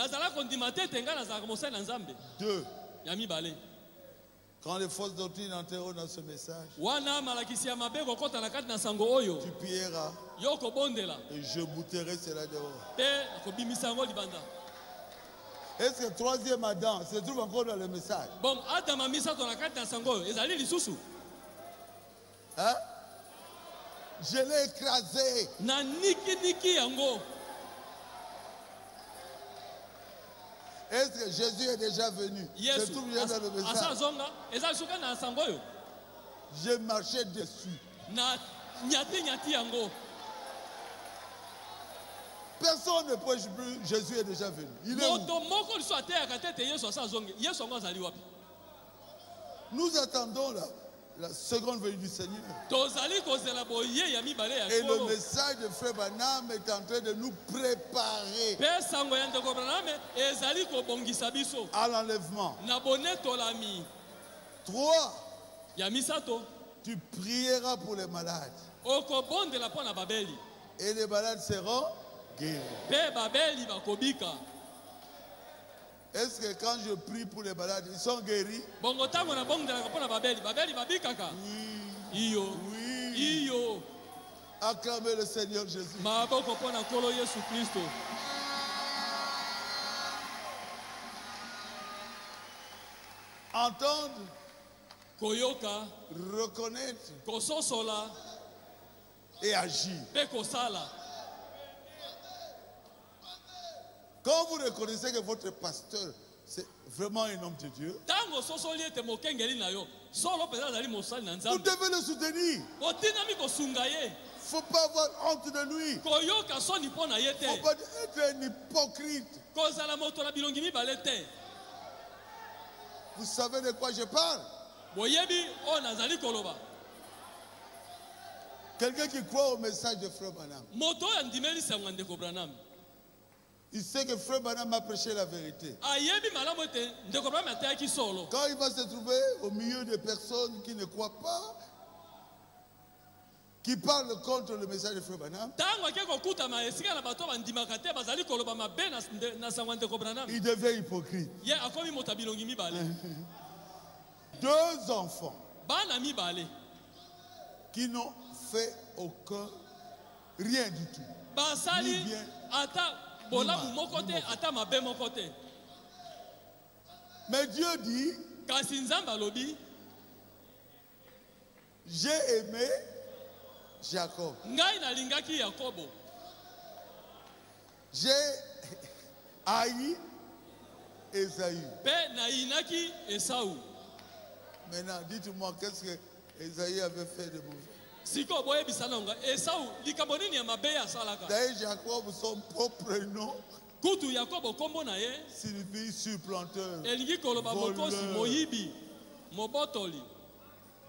2. Quand les fausses doctrines entreront dans ce message, tu prieras et je bouterai cela dehors. Est-ce que le 3e Adam se trouve encore dans le message? Hein? Je l'ai écrasé. Est-ce que Jésus est déjà venu? Yes. Se trouve déjà dans le message. Je marchais dessus. Personne ne prêche plus, Jésus est déjà venu. Il est où? Nous attendons la seconde venue du Seigneur. Et le message de Frère Branham est en train de nous préparer à l'enlèvement. 3. Tu prieras pour les malades. Et les malades seront guéris. Est-ce que quand je prie pour les malades, ils sont guéris? Oui. Oui. Acclamez le Seigneur Jésus. Entendre, reconnaître et agir. Quand vous reconnaissez que votre pasteur, c'est vraiment un homme de Dieu, vous devez le soutenir. Il ne faut pas avoir honte de lui. Il ne faut pas être un hypocrite. Vous savez de quoi je parle? Quelqu'un qui croit au message de Frère Branham, il sait que Frère Branham a prêché la vérité. Quand il va se trouver au milieu de personnes qui ne croient pas, qui parlent contre le message de Frère Branham, il devient hypocrite. 2 enfants qui n'ont fait rien du tout. Ni bien, mais Dieu dit, j'ai aimé Jacob. J'ai haï Esaü. Maintenant, dites-moi, qu'est-ce que Esaü avait fait de mauvais? D'ailleurs, Jacob, son propre nom, signifie supplanteur, voleur.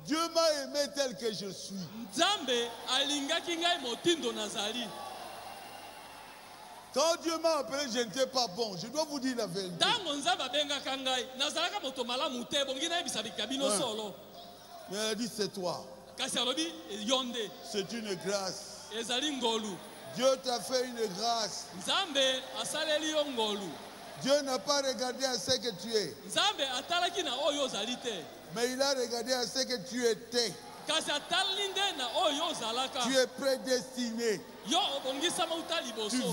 Dieu m'a aimé tel que je suis. Quand Dieu m'a appelé, je n'étais pas bon. Je dois vous dire la vérité. Mais elle a dit, c'est toi. C'est une grâce. Dieu t'a fait une grâce. Dieu n'a pas regardé à ce que tu es, mais il a regardé à ce que tu étais. Tu es prédestiné. Tu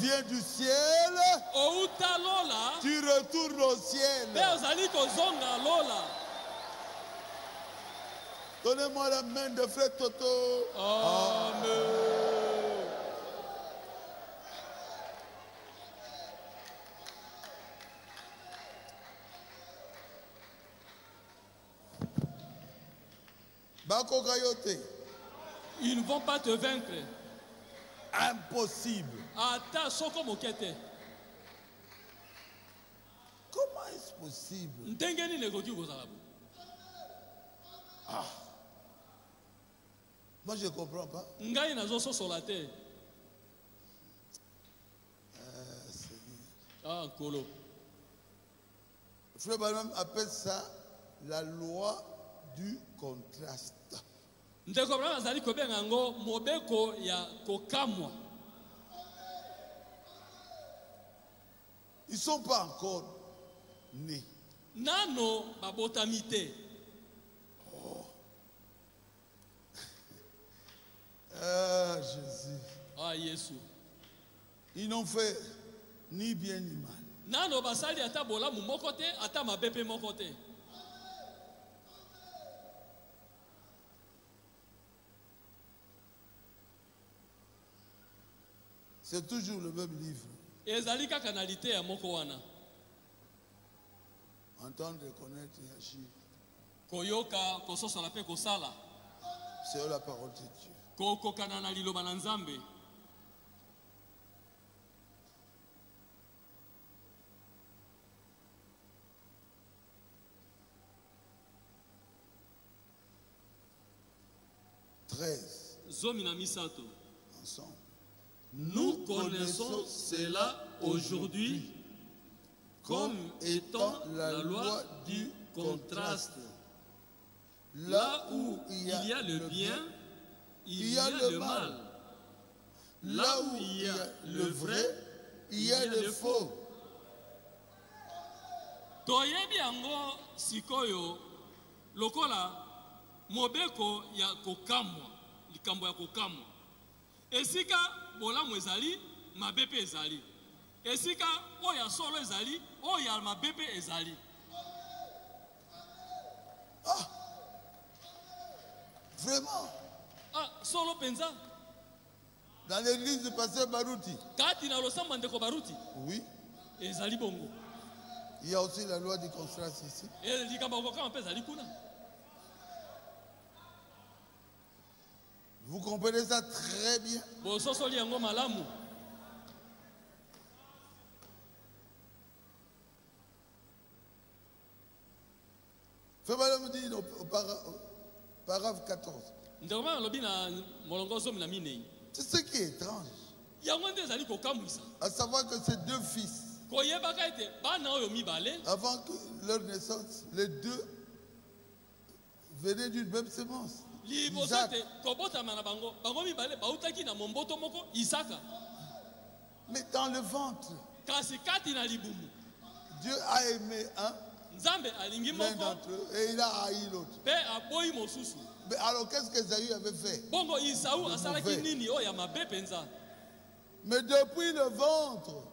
viens du ciel, tu retournes au ciel. Donnez-moi la main de Frère Toto. Amen. Ils ne vont pas te vaincre. Impossible. Comment est-ce possible? Ah. Moi, je ne comprends pas. Frère Branham appelle ça la loi du contraste. Ils ne sont pas encore nés. Oh. Ah, Jésus. Ah, Jésus. Ils n'ont fait ni bien ni mal. C'est toujours le même livre. Entendre, reconnaître et agir. C'est la parole de Dieu. 13. Ensemble. Nous connaissons cela aujourd'hui comme étant la loi du contraste. Là où il y a le bien, il y a le mal. Là où il y a le vrai, il y a le faux. Toyebi yango sikoyo lokola mobeko ya kokamwa likambo ya kokamwa esika bolamu ezali mabepe ezali esika oya solo ezali oya mabepe ezali. Ah, vraiment? Ah, solo penza. Dans l'église du pasteur Baruti. Kati na losamba ndeko Baruti. Oui. Ezali bongo. Il y a aussi la loi du contraste ici. Vous comprenez ça très bien. Fais-moi me dire au paragraphe 14. C'est ce qui est étrange. À savoir que ces deux fils, avant que leur naissance, les deux venaient d'une même semence. Isaac. Mais dans le ventre, Dieu a aimé un, l'un d'entre eux, et il a haï l'autre. Mais alors qu'est-ce qu'Ésaü avait fait? Mais depuis le ventre,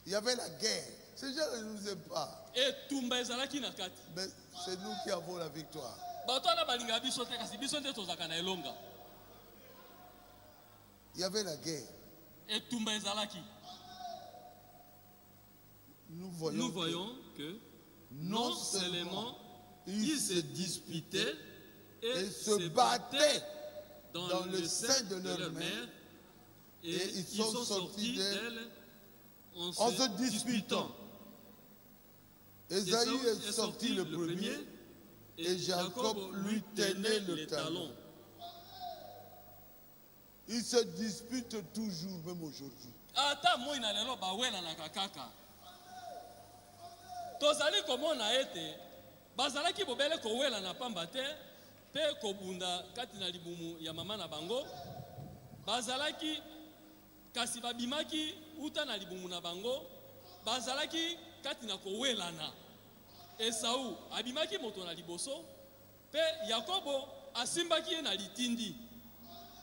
il y avait la guerre. Ces gens ne nous aiment pas. Mais c'est nous qui avons la victoire. Il y avait la guerre. Nous voyons que non seulement ils se disputaient et se battaient dans le sein de leur mère, et ils sont sortis d'elle en se disputant. Ésaü est sorti le premier et Jacob lui tenait le talon. Ils se disputent toujours, même aujourd'hui. Tozali komona ete bazalaki bobele kowela na pamba te pe kobunda kati na libumu ya mama na bango bazalaki kasi babimaki uta na libumu na bango bazalaki kati na kowelana. Esau abimaki moto na liboso pe Yakobo asimbaki ye na litindi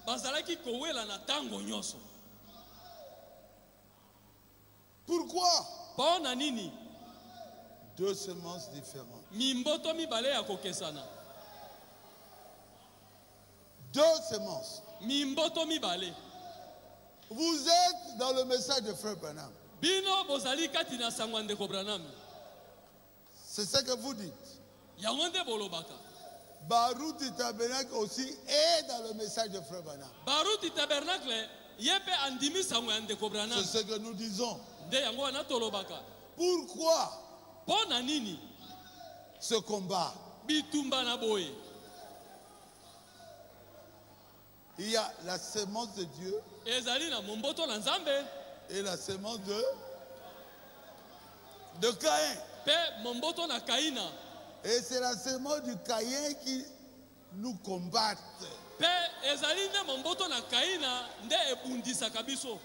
bazalaki kowelana tango nyonso. Pourquoi? Pona nini? Deux semences différentes. Mimboto mibale ya kokesana. Deux semences. Mimboto mibale. Vous êtes dans le message de Frère Branham. Bino bozali kati na sangwande ko Branham. C'est ce que vous dites. Yawande bolobaka. Baruti Tabernacle aussi est dans le message de Frère Branham. Baruti Tabernacle yepe andimi sangwande ko Branham. C'est ce que nous disons. De yango wana tolobaka. Pourquoi Pona nini ce combat? Bitumba na boye. Il y a la semence de Dieu ezali na momboto na Nzambe et la semence de Caïn. Pe momboto na Kaina. Et c'est la semence du Caïn qui nous combat. Pe ezali na momboto na Kaina nde ebundisa kabiso.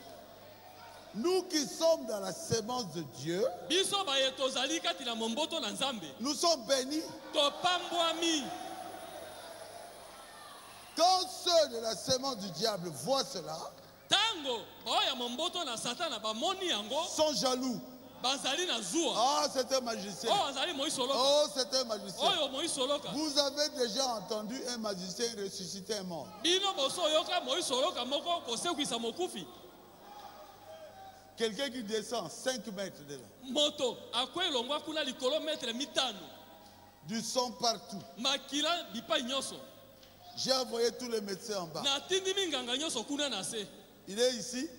Nous qui sommes dans la semence de Dieu, nous sommes bénis. Quand ceux de la semence du diable voient cela, sont jaloux. Ah, c'est un magicien. Oh, c'est un magicien. Vous avez déjà entendu un magicien ressusciter un mort. Quelqu'un qui descend 5 mètres de là. Moto, du sang partout. J'ai envoyé tous les médecins en bas. Il est ici.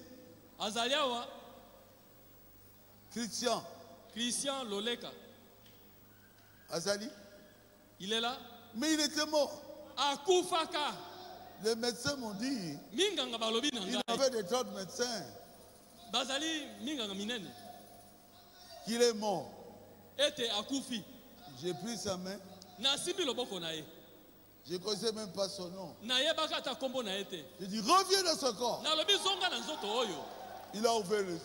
Christian Loleka. Azali? Il est là? Mais il était mort. Akufaka. Les médecins m'ont dit, il avait des tas de médecins, qu'il est mort. J'ai pris sa main. Je ne connaissais même pas son nom. J'ai dit, reviens dans ce corps. Il a ouvert les yeux.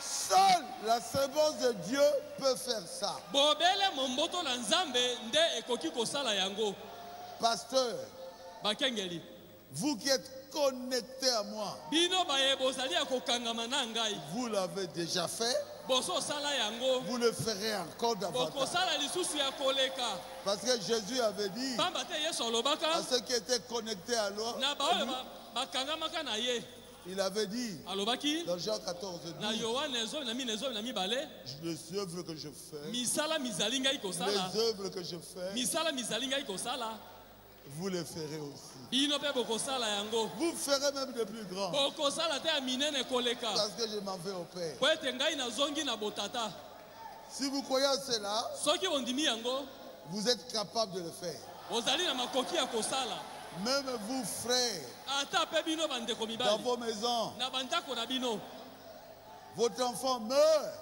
Seule la semence de Dieu peut faire ça. Pasteur, vous qui êtes connecté à moi, vous l'avez déjà fait. Vous le ferez encore davantage. Parce que Jésus avait dit à ceux qui étaient connectés à lui, il avait dit dans Jean 14, 12, les œuvres que je fais, vous les ferez aussi. Vous ferez même de plus grands. Parce que je m'en vais au Père. Si vous croyez à cela, vous êtes capable de le faire. Même vous, frères, dans vos maisons, votre enfant meurt.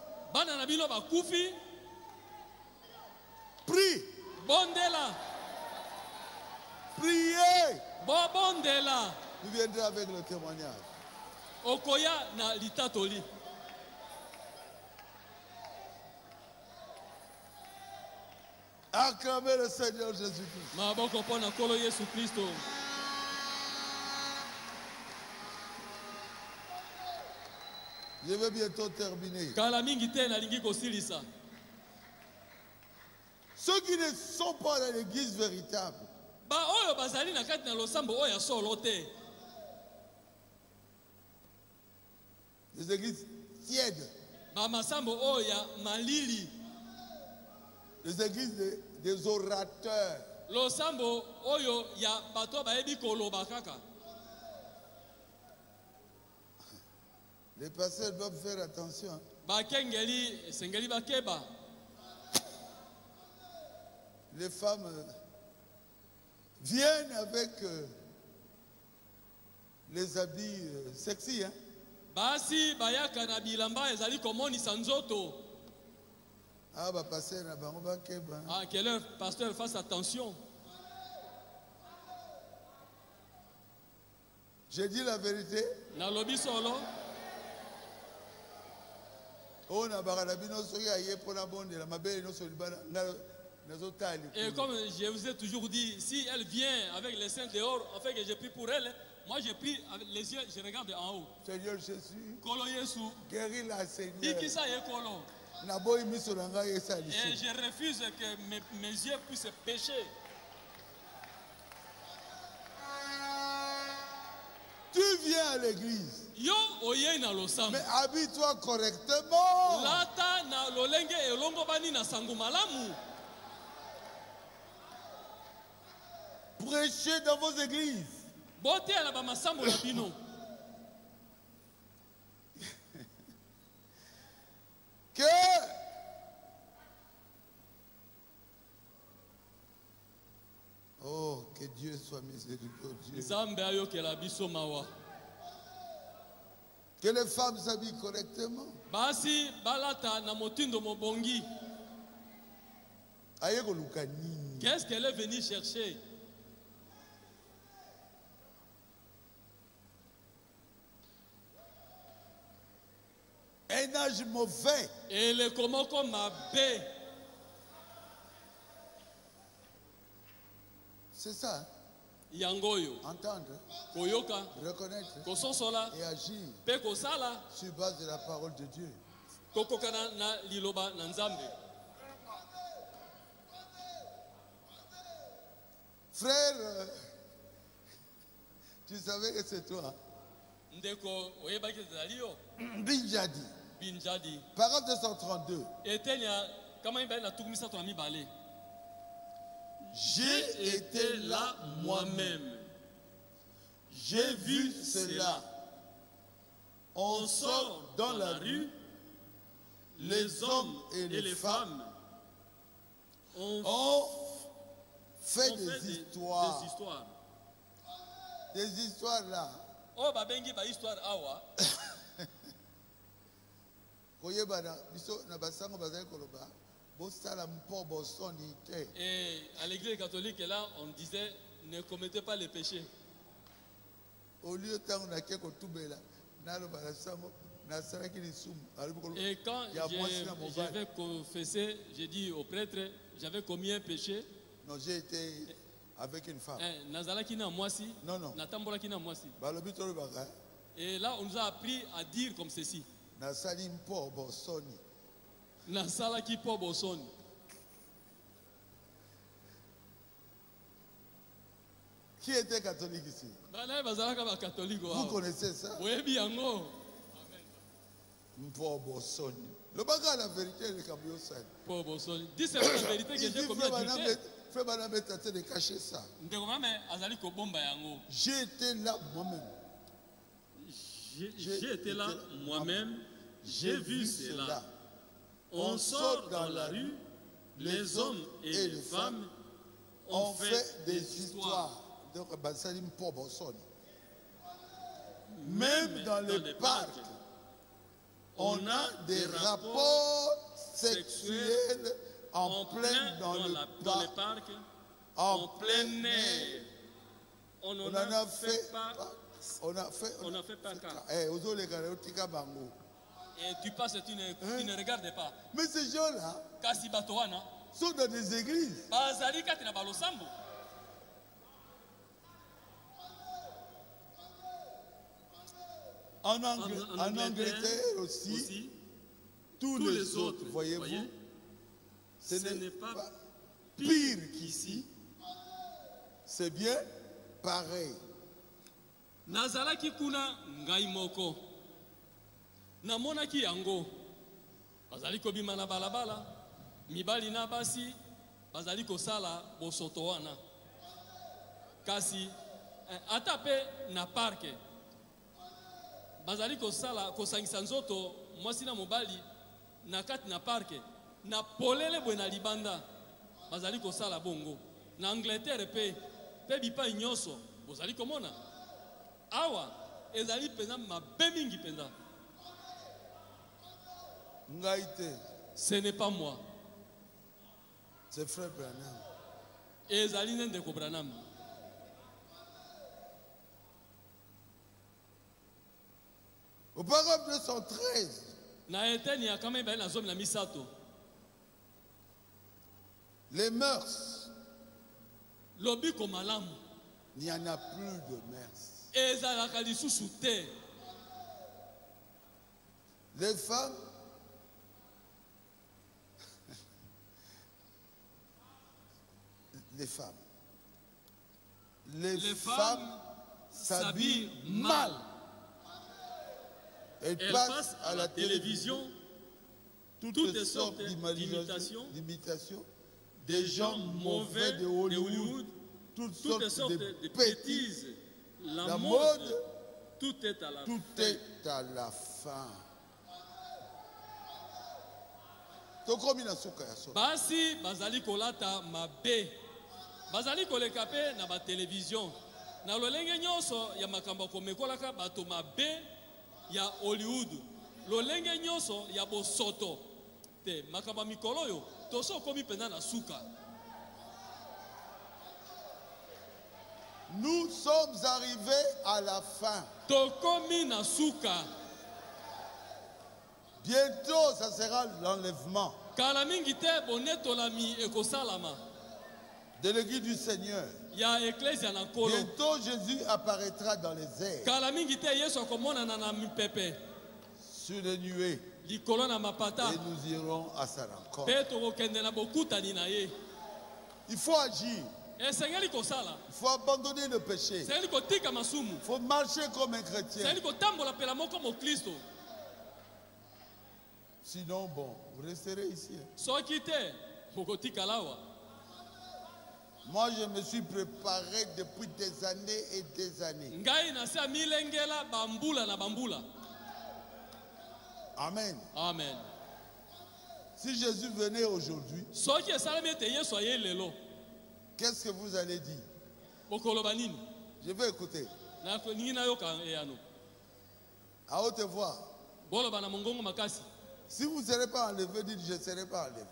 Prie. Priez. Vous viendrez avec le témoignage. Acclamez le Seigneur Jésus-Christ. Je vais bientôt terminer. Ceux qui ne sont pas dans l'église véritable, les églises tièdes, les églises des orateurs, les pasteurs doivent faire attention. Les femmes viennent avec les habits sexy. Hein? Ah, que leur pasteur fasse attention. J'ai dit la vérité. Et comme je vous ai toujours dit, si elle vient avec les seins dehors, en fait que j'ai pris pour elle, moi j'ai pris avec les yeux, je regarde en haut. Seigneur Jésus, guéris la Seigneur. Et je refuse que mes yeux puissent pécher. Tu viens à l'église, mais habille-toi correctement. Prêchez dans vos églises. Que oh, que Dieu soit miséricordieux. Que les femmes s'habillent correctement. Qu'est-ce qu'elle est venue chercher? Un âge mauvais. Et le comment comme ma baie. C'est ça. Hein? Yangoyo. Entendre. Koyoka. Reconnaître. Kososola. Et agir. Pekosala. Sur base de la parole de Dieu. Kokokana na liloba na nzambe. Frère, tu savais que c'est toi. Ndeko oyebaki zalio. Binjadi. Binjadi. Parole 232. Etenya kama iba na tukumisa to ami balé. J'ai été là moi-même. J'ai vu cela. On sort dans la rue, les hommes et les femmes ont fait des histoires. Des histoires là. Oh, babengi ba histoire awa. Et à l'église catholique là, on disait ne commettez pas les péchés. Et quand je vais confesser, j'ai dit au prêtre, j'avais commis un péché. Non, j'ai été avec une femme. Non, non. Et là, on nous a appris à dire comme ceci. Qui était catholique ici? Vous connaissez ça? Le bagage, la vérité, le camion sale. Dis c'est la vérité que j'ai commis adultère. Frère Banam est tenté de cacher ça. J'ai été là moi-même. J'ai été là moi-même. J'ai vu cela. On sort dans la rue, les hommes et les femmes ont fait des histoires. Même dans les parcs, on a des rapports sexuels en plein dans les parcs, en plein air. On en a fait pas. On a fait pas cas. Et tu passes, tu ne regardes pas. Mais ces gens-là sont dans des églises. En Angleterre aussi, tous les autres, voyez-vous, ce n'est pas pire qu'ici. C'est bien pareil. Nazalaki kuna ngai moko. Namonaki yango. Bazali kobima na balabala, mibali na basi, bazali kosala bosoto wana. Kasi atape na parke. Bazali kosala kosangisa nzoto mwasi na mobali na kati na parke. Na polele bwe na libanda. Bazali kosala bongo. Na Angleterre pe bipa nyonso. Bozali komona. Awa ezali pena mabe mingi penda. Ngaite. Ce n'est pas moi. C'est frère Branham. Ezali ndeko Branham. Au paragraphe 213. Na eteni ya kama iba na zomi na misato. Les mœurs. Lobiko malamu. Il n'y en a plus de mœurs. Les femmes les femmes s'habillent mal. Elles passent à la télévision toutes sortes d'imitations, des gens mauvais de Hollywood, toutes sortes de bêtises. La mode, tout est à la fin. Basi bazali kolata mabe. Bazali kolekape na ba télévision. Na lolenge nyonso ya makambo komekolaka bato mabe ya Hollywood. Lolenge nyonso ya bosoto. Te makambo mikolo yo toso komi pena na suka. Nous sommes arrivés à la fin. Tokomi na suka. Bientôt, ça sera l'enlèvement de l'église du Seigneur. Bientôt, Jésus apparaîtra dans les airs, sur les nuées, et nous irons à sa rencontre. Il faut agir. Il faut abandonner le péché. Il faut marcher comme un chrétien. Sinon, bon, vous resterez ici. Moi, je me suis préparé depuis des années et des années. Amen. Amen. Si Jésus venait aujourd'hui, qu'est-ce que vous allez dire? Je vais écouter. À haute voix. Si vous ne serez pas enlevé, dites je ne serai pas enlevé.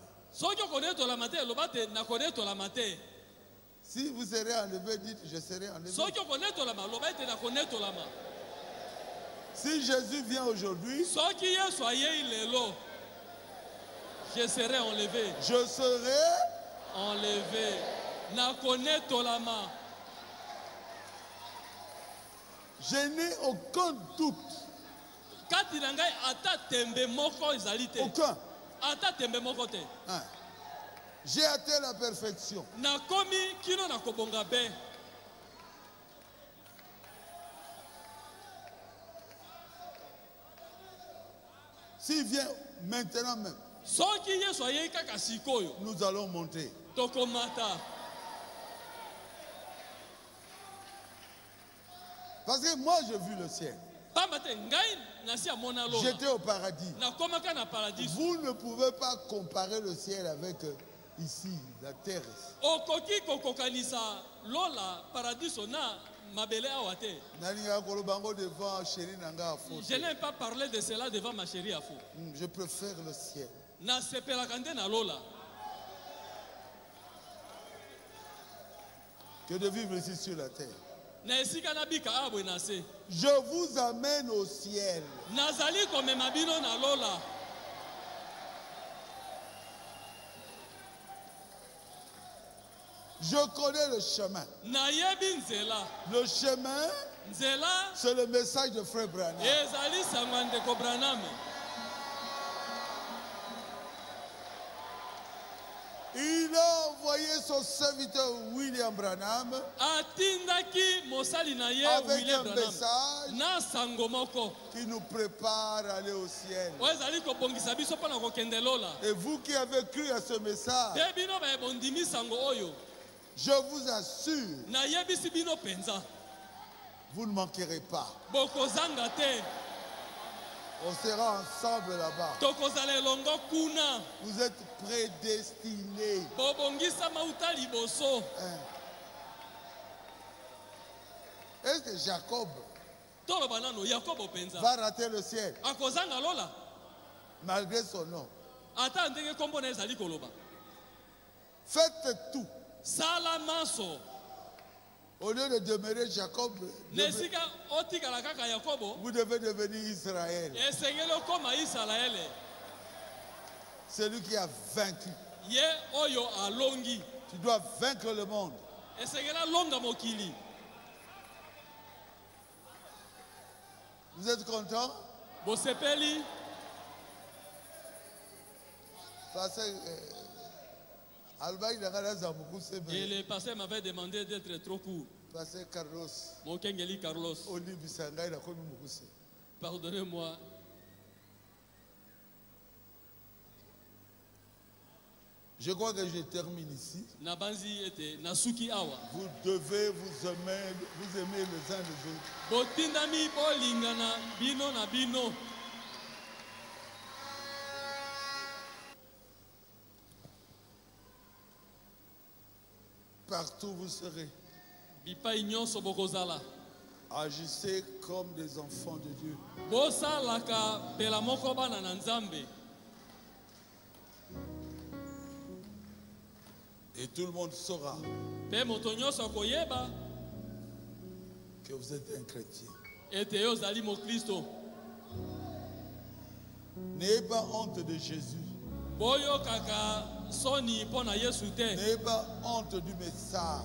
Si vous serez enlevé, dites je serai enlevé. Si Jésus vient aujourd'hui, je serai enlevé. Je serai enlevé. Je n'ai aucun doute. Aucun. Hein. J'ai atteint la perfection. S'il vient maintenant même, nous allons monter. Parce que moi j'ai vu le ciel. J'étais au paradis. Vous ne pouvez pas comparer le ciel avec ici, la terre. Je n'ai pas parlé de cela devant ma chérie Afo. Je préfère le ciel. Que de vivre ici sur la terre. Je vous amène au ciel. Je connais le chemin. Le chemin, c'est le message de Frère Branham. Il a envoyé son serviteur William Branham avec un message qui nous prépare à aller au ciel. Et vous qui avez cru à ce message, je vous assure, vous ne manquerez pas. On sera ensemble là-bas. Vous êtes prédestinés. Est-ce que Jacob va rater le ciel malgré son nom? Faites tout. Au lieu de demeurer Jacob, vous devez devenir Israël. Celui qui a vaincu. Tu dois vaincre le monde. Vous êtes content? Et le pasteur m'avait demandé d'être trop court. Pasteur Carlos. Carlos. Pardonnez-moi. Je crois que je termine ici. Vous devez vous aimer les uns les autres. Partout vous serez. Agissez comme des enfants de Dieu. Et tout le monde saura que vous êtes un chrétien. N'ayez pas honte de Jésus. N'ayez pas honte du message.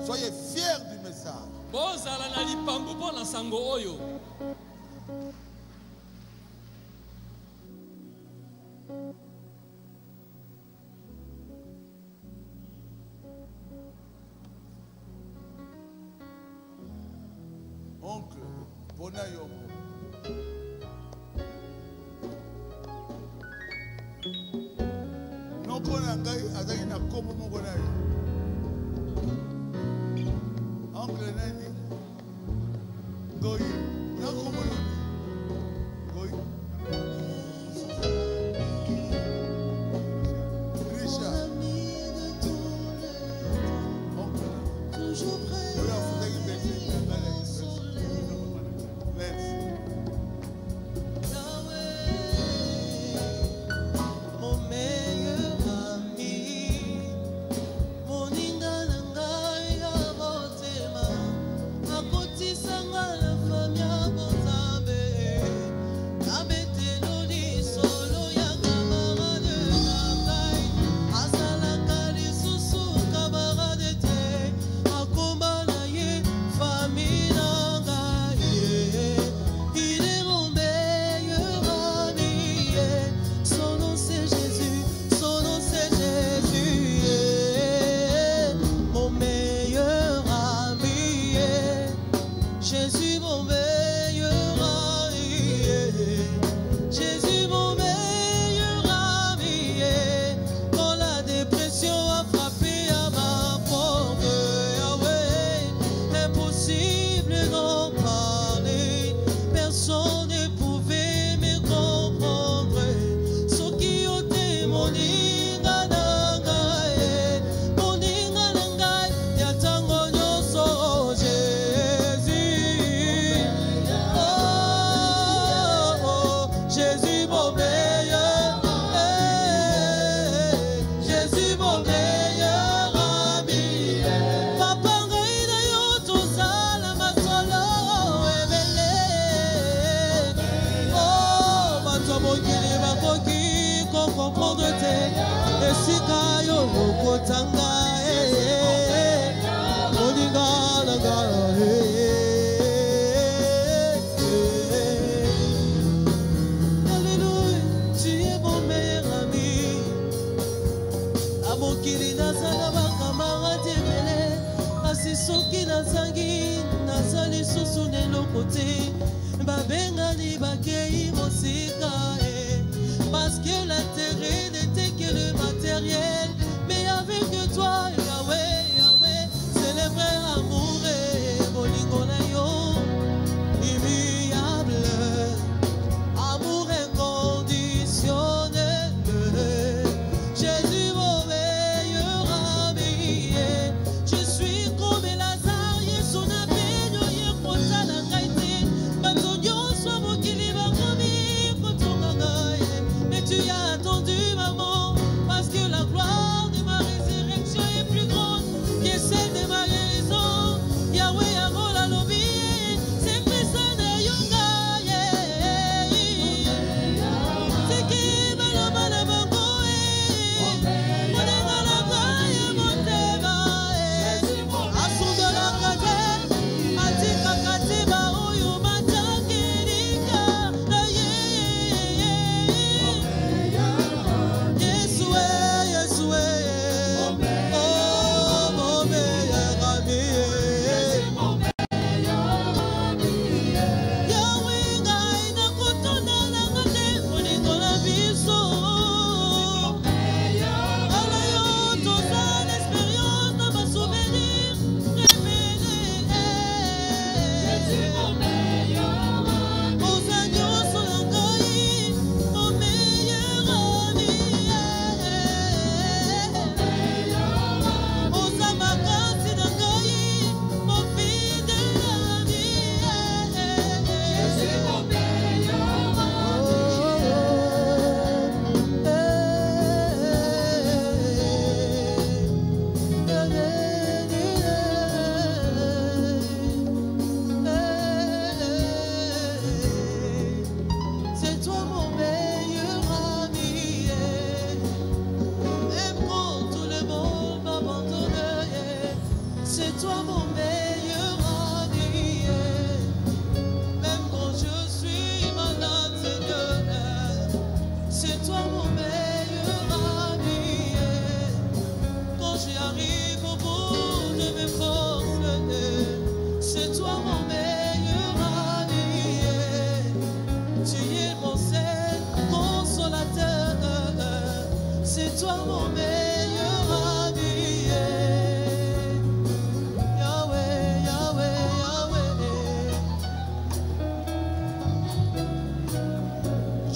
Soyez fiers du message. Oncle, Bonayomo. Parce que l'intérêt n'était que le matériel, mais avec toi, Yahweh, Yahweh, c'est le vrai amour et Bolingolayo, immuable, amour inconditionnel. Jésus, mon meilleur ami, je suis comme Lazare, son appel, il faut ça la qualité, Batonio, soit mon kiliba, mais tu as attendu, maman.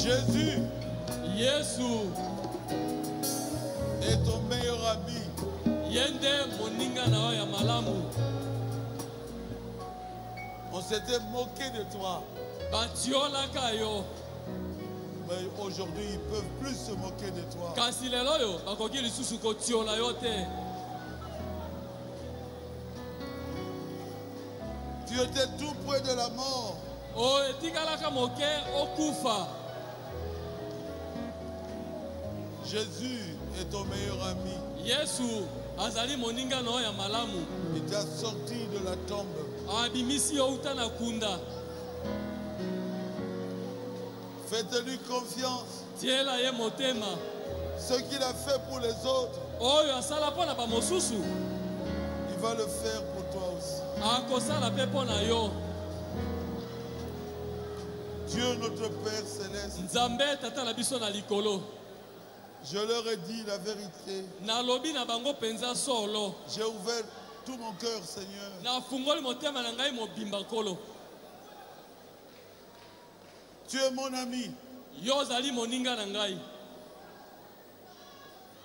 Jésus. Yesu. Est ton meilleur ami. Yende moninga na oya malamu. On s'était moqué de toi. Batiola kayo. Mais aujourd'hui, ils ne peuvent plus se moquer de toi. Kasi lelo yo bakoki lisusu kotiola yo te. Tu étais tout près de la mort. O etikalaka moke okufa. Jésus est ton meilleur ami. Yesu azali moninga na oya malamu. Il t'a sorti de la tombe. Abimisi yo uta na kunda. Faites-lui confiance. Tiela ye motema. Ce qu'il a fait pour les autres, Oyo asala pona ba mosusu. il va le faire pour toi aussi. Akosala pe pona yo. Dieu notre Père Céleste, Nzambe tata na biso na likolo. je leur ai dit la vérité. Na lobi na bango penza solo. J'ai ouvert tout mon cœur, Seigneur. Na fungoli motema na ngai mobimba kolo. Tu es mon ami. Yo zali moninga na ngai.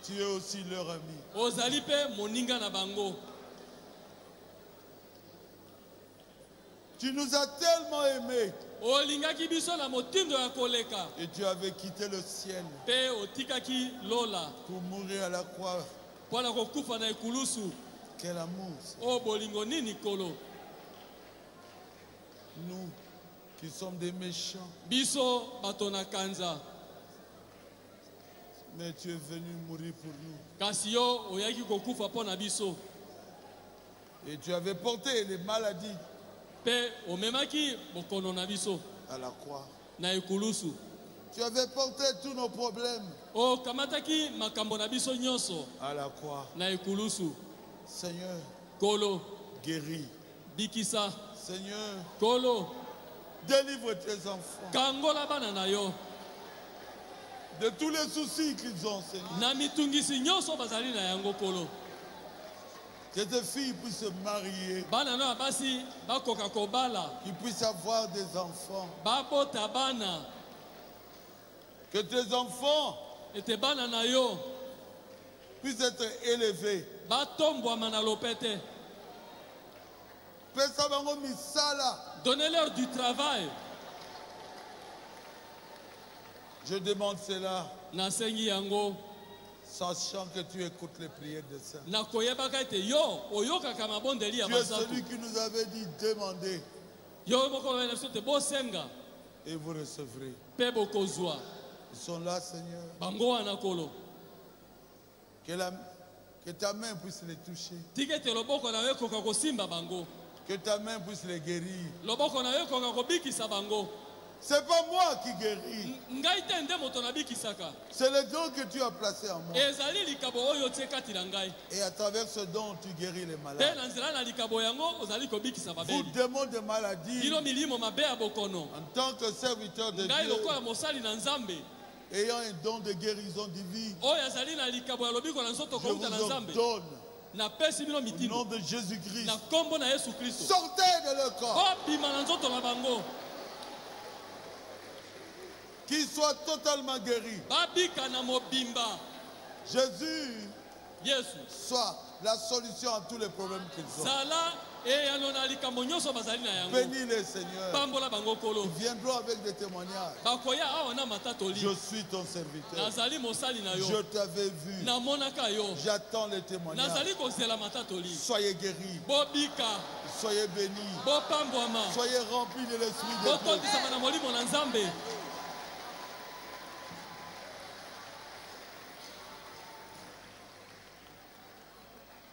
Tu es aussi leur ami. Ozali pe moninga na bango. Tu nous as tellement aimés. Olingaki biso na motindo ya koleka. Et tu avais quitté le ciel Pe otikaki lola. pour mourir à la croix. Pona kokufa na ekulusu. Quel amour. O bolingo nini kolo. Nous qui sommes des méchants. Biso bato na kanza. Mais tu es venu mourir pour nous. Kasi yo oyaki kokufa pona biso. Et tu avais porté les maladies Pe omemaki bokono na biso à la croix. na ekulusu. Tu avais porté tous nos problèmes O kamataki makambo na biso nyonso à la croix. na ekulusu. Seigneur, Kolo guéris. bikisa. Seigneur, Kolo délivre tes enfants kangola bana na yo. de tous les soucis qu'ils ont, Seigneur. Na mitungisi nyonso bazali na yango kolo. Que tes filles puissent se marier, Bana na basi bakoka kobala. qu'ils puissent avoir des enfants. Babota bana. Que tes enfants Ete bana na yo puissent être élevés. batombwama na lopete. Pesa bango misala. Donnez-leur du travail. Je demande cela, Nasengi yango. sachant que tu écoutes les prières des saints. Na koyebaka ete yo oyokaka mabondeli ya Tu es basantu. celui qui nous avait dit demandez Yo moko na biso te bosenga et vous recevrez. pe bokozwa. Ils sont là, Seigneur. Bango wana kolo. Que ta main puisse les toucher. Tikete loboko na yo ekoka kosimba bango. Que ta main puisse les guérir. Loboko na yo ekoka kobikisa bango. C'est pas moi qui guéris. Ngai te nde moto nabikisaka. C'est le don que tu as placé en moi. Ezali likabo oyo tie kati na ngai. Et à travers ce don, tu guéris les Pe malades. na nzela na likabo yango ozali kobikisa Vous babeli. démons de maladies, Kilo milimo mabe ya bokono. en tant que serviteur de Ngai Dieu, lokola mosali na Nzambe. ayant un don de guérison divine, Oyo azali na likabo ya lobiko na nzoto je kouta na vous Nzambe. ordonne, Na pesi bino au nom mitindo. de Jésus-Christ, Na kombo na Yesu Kristo. sortez de leur corps, Obima na nzoto na bango. qu'ils soient totalement guéris. Babika na mobimba. Jésus Yesu. soit la solution à tous les problèmes qu'ils ont. Zala eyano na likambo nyonso bazali na yango. Bénis-les, Seigneur. Pambola bango kolo. Ils viendront avec des témoignages. Bakoya awa na matatoli. Je suis ton serviteur. Nazali mosali na yo. Je t'avais vu. Namonaka yo. J'attends les témoignages. Nazali kozela matatoli. Soyez guéris. Bobika. Soyez bénis. Bopambwama. Soyez remplis de l'Esprit de Dieu. Botondisama na molimo na Nzambe.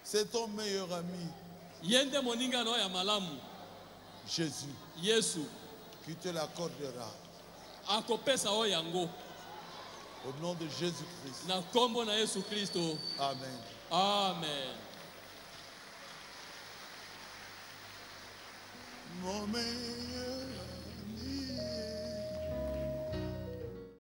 C'est ton meilleur ami, Yende moninga no ya malamu. Jésus, Yesu. qui te l'accordera. Akopesa o yango. Au nom de Jésus-Christ. Na kombo na Yesu Kristo. Amen. Amen. Mon meilleur